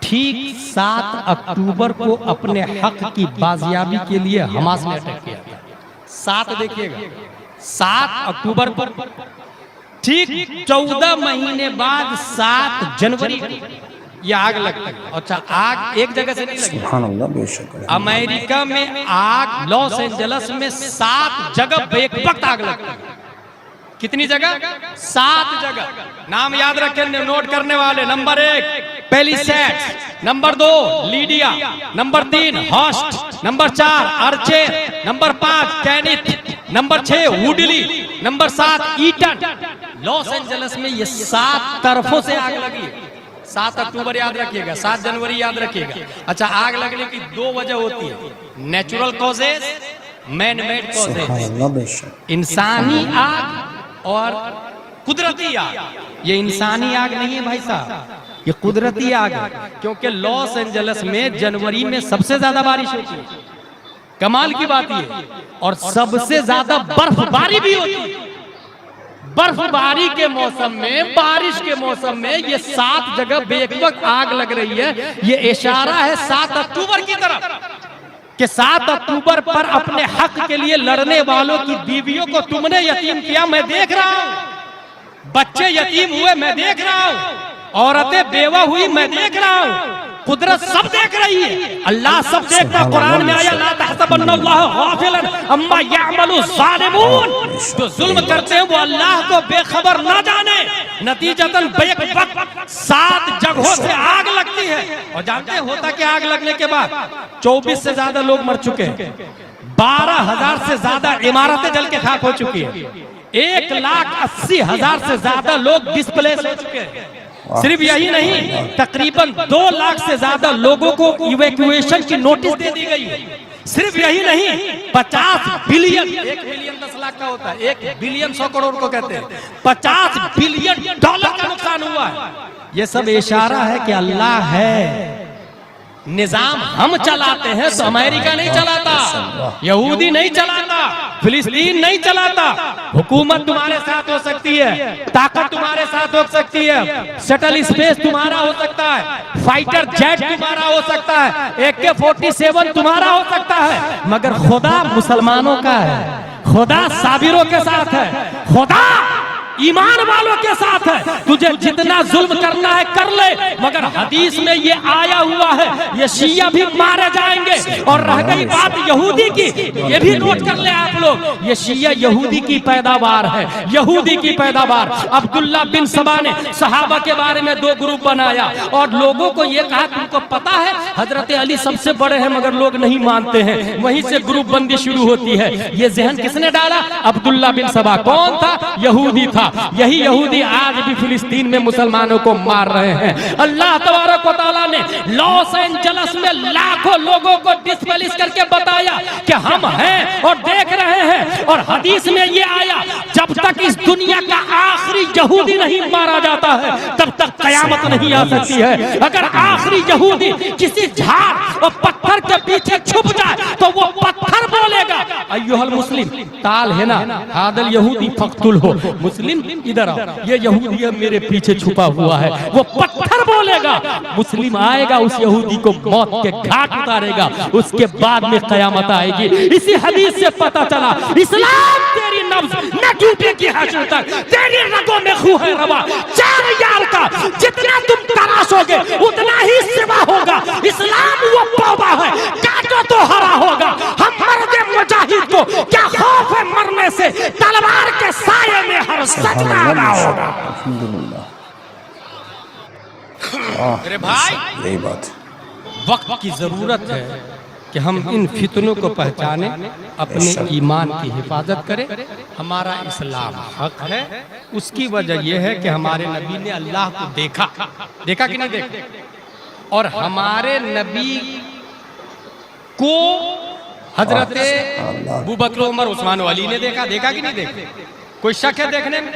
ठीक 7 अक्टूबर को अपने हक की बाजियाबी के लिए हमास ने अटैक किया था। 7 देखिएगा, 7 अक्टूबर पर ठीक 14 महीने बाद 7 जनवरी ये आग लगती है। अच्छा, आग एक जगह से नहीं लगी, सुभान अल्लाह, बेशक। अमेरिका में आग लॉस एंजल्स में 7 जगह एक वक्त आग लगती है। कितनी जगह? 7 जगह। नाम याद रखें नोट करने वाले। Number 1 Palisades, number 2 Lidia, number 3 Hurst, number 4 Archer, number 5 Kenneth, number 6 Woodley, number 7 Eaton. Los Angeles में ये 7 तरफों से आग लगी। 7 अक्टूबर याद रखिएगा, 7 जनवरी याद रखिएगा। अच्छा, आग लगने की 2 वजह होती है, natural causes, man made causes. इंसानी आग और कुदरती आग। ये इंसानी आग नहीं है भाई साहब, ये कुदरती आग है। क्योंकि लॉस एंजल्स में जनवरी में सबसे ज्यादा बारिश होती है, कमाल की बात ये, और सबसे ज्यादा बर्फबारी भी होती है। बर्फबारी के मौसम में, बारिश के मौसम में ये 7 जगह बेवक्त आग लग रही है। ये इशारा है 7 अक्टूबर की तरफ कि 7 अक्टूबर पर अपने हक के लिए लड़ने वालों की बीवियों को तुमने यतीम किया, मैं देख रहा हूं। बच्चे यतीम हुए, मैं देख रहा हूं। औरतें बेवा हुई, मैं देख रहा हूं। कुदरत सब देख रही है, अल्लाह सब देखता। कुरान में आया ला तहसबन्नल्लाह गाफिलन अम्मा यअमलु ज़ालिमून। जो जुल्म करते हैं वो अल्लाह को बेखबर ना जाने। नतीजतन बेवक्त 7 जगहों से आग लगती है। और जानते हैं होता क्या? आग लगने के बाद 24 से ज्यादा लोग मर चुके हैं, 12,000 से ज्यादा इमारतें जल के खाक हो चुकी है, 1,80,000 से ज्यादा लोग डिस्प्लेस हो चुके हैं। सिर्फ यही नहीं, तकरीबन 2 लाख से ज्यादा लोगों को इवैक्यूएशन की नोटिस दे दी गई है। सिर्फ यही नहीं, 50 बिलियन, 1 बिलियन 10 लाख का होता है, 1 बिलियन 100 करोड़ को कहते हैं, 50 बिलियन डॉलर का नुकसान हुआ है। ये सब इशारा है कि अल्लाह है, निजाम हम चलाते हैं तो अमेरिका नहीं चलाता, यहूदी नहीं चलाता, फिलिस्तीन नहीं चलाता। हुकूमत तुम्हारे साथ हो सकती है, ताकत तुम्हारे साथ हो सकती है, शटल स्पेस तुम्हारा हो सकता है, फाइटर जेट तुम्हारा हो सकता है, AK-47 तुम्हारा हो सकता है, मगर खुदा मुसलमानों का है, खुदा साबिरों के साथ है, खुदा ईमान वालों के साथ है। तुझे जितना जुल्म करना है कर ले, मगर हदीस में ये आया हुआ है ये शिया भी मारे जाएंगे। और रह गई बात यहूदी की, ये भी नोट कर ले आप लोग, ये शिया यहूदी की पैदावार है, यहूदी की पैदावार। अब्दुल्ला बिन सबा ने सहाबा के बारे में 2 ग्रुप बनाया और लोगों को ये कहा तुमको पता है हजरत अली सबसे बड़े हैं, मगर लोग नहीं मानते हैं। वहीं से ग्रुप बंदी शुरू होती है। ये जहन किसने डाला? अब्दुल्ला बिन सबा। कौन था? यहूदी था। यही यहूदी आज भी फिलिस्तीन में मुसलमानों को मार रहे हैं। अल्लाह तबारक व तआला ने लॉस एंजल्स में लाखों लोगों को डिस्प्लेस करके बताया कि हम हैं और देख रहे हैं। और हदीस में ये आया जब तक इस दुनिया का आखिरी यहूदी नहीं मारा जाता है तब तक कयामत नहीं आ सकती है। अगर आखिरी यहूदी किसी झाड़ और पत्थर के पीछे छुप जाए तो वो पत्थर बोलेगा अय्युहल मुस्लिम ताल है ना हादल यहूदी फक्तुल हो। मुस्लिम इधर आओ, ये यहूदी मेरे पीछे छुपा हुआ है। वो पत्थर बोलेगा, मुस्लिम आएगा उस यहूदी को मौत के घाट उतारेगा, उसके बाद में कयामत आएगी। इसी हदीस से पता चला इस्लाम तेरी नब्ज न टूटेगी हश्र तक, तेरी रगों में खून है रवा। 4 यार का जितना तुम तराशोगे उतना ही सिवा होगा। इस्लाम वो पौधा है, काटो तो हरा होगा। हम मर्द मुजाहिद को क्या खौफ है मरने से, तलवार के साये में हर सच आना होगा। मेरे भाई यही बात वक्त की जरूरत है कि हम इन फितनों को पहचाने, अपने ईमान की हिफाजत करें। हमारा इस्लाम हक है। उसकी वजह यह है कि हमारे नबी ने अल्लाह को देखा, देखा कि नहीं देखा? और हमारे नबी को हजरत अबू बकर उमर उस्मान अली ने देखा, देखा कि नहीं देखा? कोई शक है देखने में?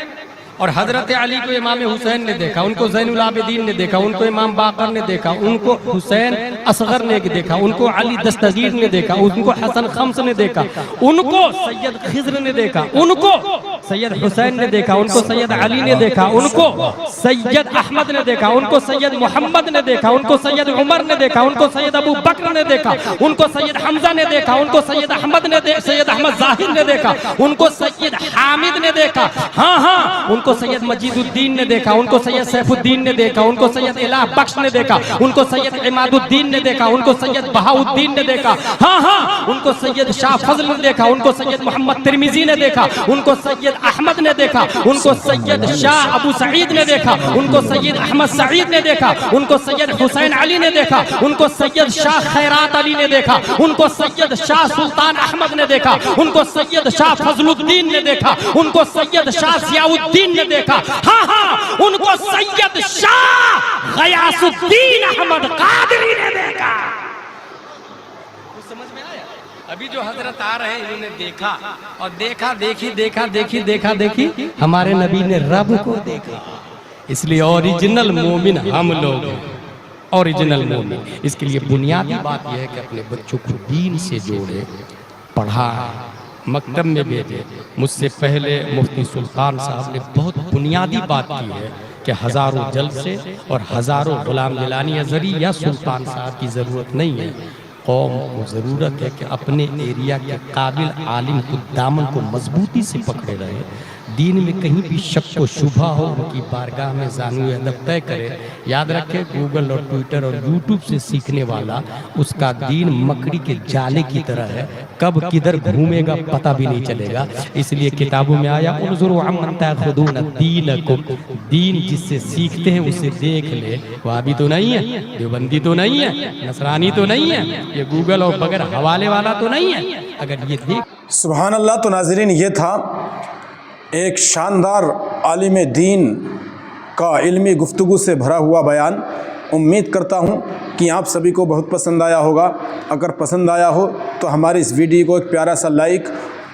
और हजरत अली को इमाम हुसैन ने देखा, उनको ज़ैनुल आबिदीन ने देखा, उनको इमाम बाकर ने देखा, उनको हुसैन असगर ने देखा, उनको अली दस्तगीर ने देखा, उनको हसन खम्स ने देखा, उनको सैयद खिज़र ने देखा, उनको सैयद हुसैन ने देखा, उनको सैयद अली ने देखा, उनको सैयद अहमद ने देखा, उनको सैयद मोहम्मद ने देखा, उनको सैयद उमर ने देखा, उनको सैयद अबू बकर ने देखा, उनको सैयद हमजा ने देखा, उनको सैयद अहमद ने सैयद अहमद जाहिर ने देखा, उनको सैयद हामिद ने देखा, हाँ हाँ उनको सैयद मजीदुद्दीन ने देखा, उनको सैयद सैफुद्दीन ने देखा, उनको सैयद इलाह बख्श ने देखा, उनको सैयद इमादुद्दीन ने देखा, उनको सैयद बहाउद्दीन ने देखा, हाँ हाँ उनको सैयद शाह फजल ने देखा, उनको सैयद मोहम्मद तिरमिजी ने देखा, उनको सैयद अहमद ने देखा, उनको सैयद शाह अबू सईद ने देखा, उनको सैयद अहमद सईद ने देखा, उनको सैयद हुसैन अली ने देखा, उनको सैयद शाह खैरात अली ने देखा, उनको सैयद शाह सुल्तान अहमद ने देखा, उनको सैयद शाह फजलुद्दीन ने देखा, उनको सैयद शाह जियाउद्दीन ने देखा, हाँ हाँ उनको सैयद शाह गयासुद्दीन अहमद कादरी ने देखा। समझ में आया? अभी जो हजरत आ रहे हैं इन्होंने देखा और देखा देखी देखा देखी देखा देखी हमारे नबी ने रब को देखा। इसलिए ओरिजिनल मोमिन हम लोग, ओरिजिनल मोमिन। इसके लिए बुनियादी बात यह है कि अपने बच्चों को दीन से जोड़े, पढ़ाएं, मकतब में भेजे। मुझसे पहले मुफ्ती सुल्तान साहब ने बहुत बुनियादी बात की है कि हज़ारों जलसे और हज़ारों गुलाम गिलानी अज़हरी या सुल्तान साहब की ज़रूरत नहीं है। कौम को ज़रूरत है कि अपने एरिया के काबिल आलिम को दामन को मजबूती से पकड़े रहे, दीन में कहीं भी शक व शुबा हो उनकी बारगाह में ज़ानू अदब तय करे। याद रखें गूगल और ट्विटर और यूट्यूब से सीखने वाला उसका दीन मकड़ी के जाले की तरह है, कब किधर घूमेगा पता भी नहीं चलेगा। इसलिए किताबों में आया उन्ज़ुरू अम्मन ताख़ुदून दीनकुम, दीन जिससे सीखते हैं उसे देख ले। वाबी तो नहीं है, देवबंदी तो नहीं है, नसरानी तो नहीं है, ये गूगल और बगैर हवाले वाला तो नहीं है। अगर ये देख सुभान अल्लाह। तो नाज़रीन ये था एक शानदार आलिम दीन का इल्मी गुफ्तगू से भरा हुआ बयान। उम्मीद करता हूँ कि आप सभी को बहुत पसंद आया होगा। अगर पसंद आया हो तो हमारी इस वीडियो को एक प्यारा सा लाइक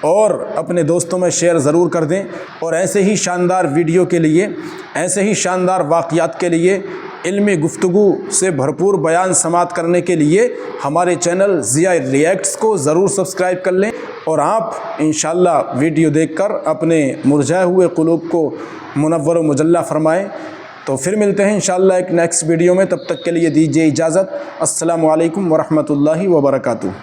और अपने दोस्तों में शेयर ज़रूर कर दें। और ऐसे ही शानदार वीडियो के लिए, ऐसे ही शानदार वाक़यात के लिए, इल्मी गुफ्तगू से भरपूर बयान समात करने के लिए हमारे चैनल ज़िया रिएक्ट्स को ज़रूर सब्सक्राइब कर लें। और आप इंशाअल्लाह वीडियो देखकर अपने मुरझाए हुए क़ुलूब को मुनव्वर व मुजल्ला फ़रमाएँ। तो फिर मिलते हैं इंशाअल्लाह एक नेक्स्ट वीडियो में, तब तक के लिए दीजिए इजाज़त। अस्सलामु अलैकुम व रहमतुल्लाहि व बरकातुहू।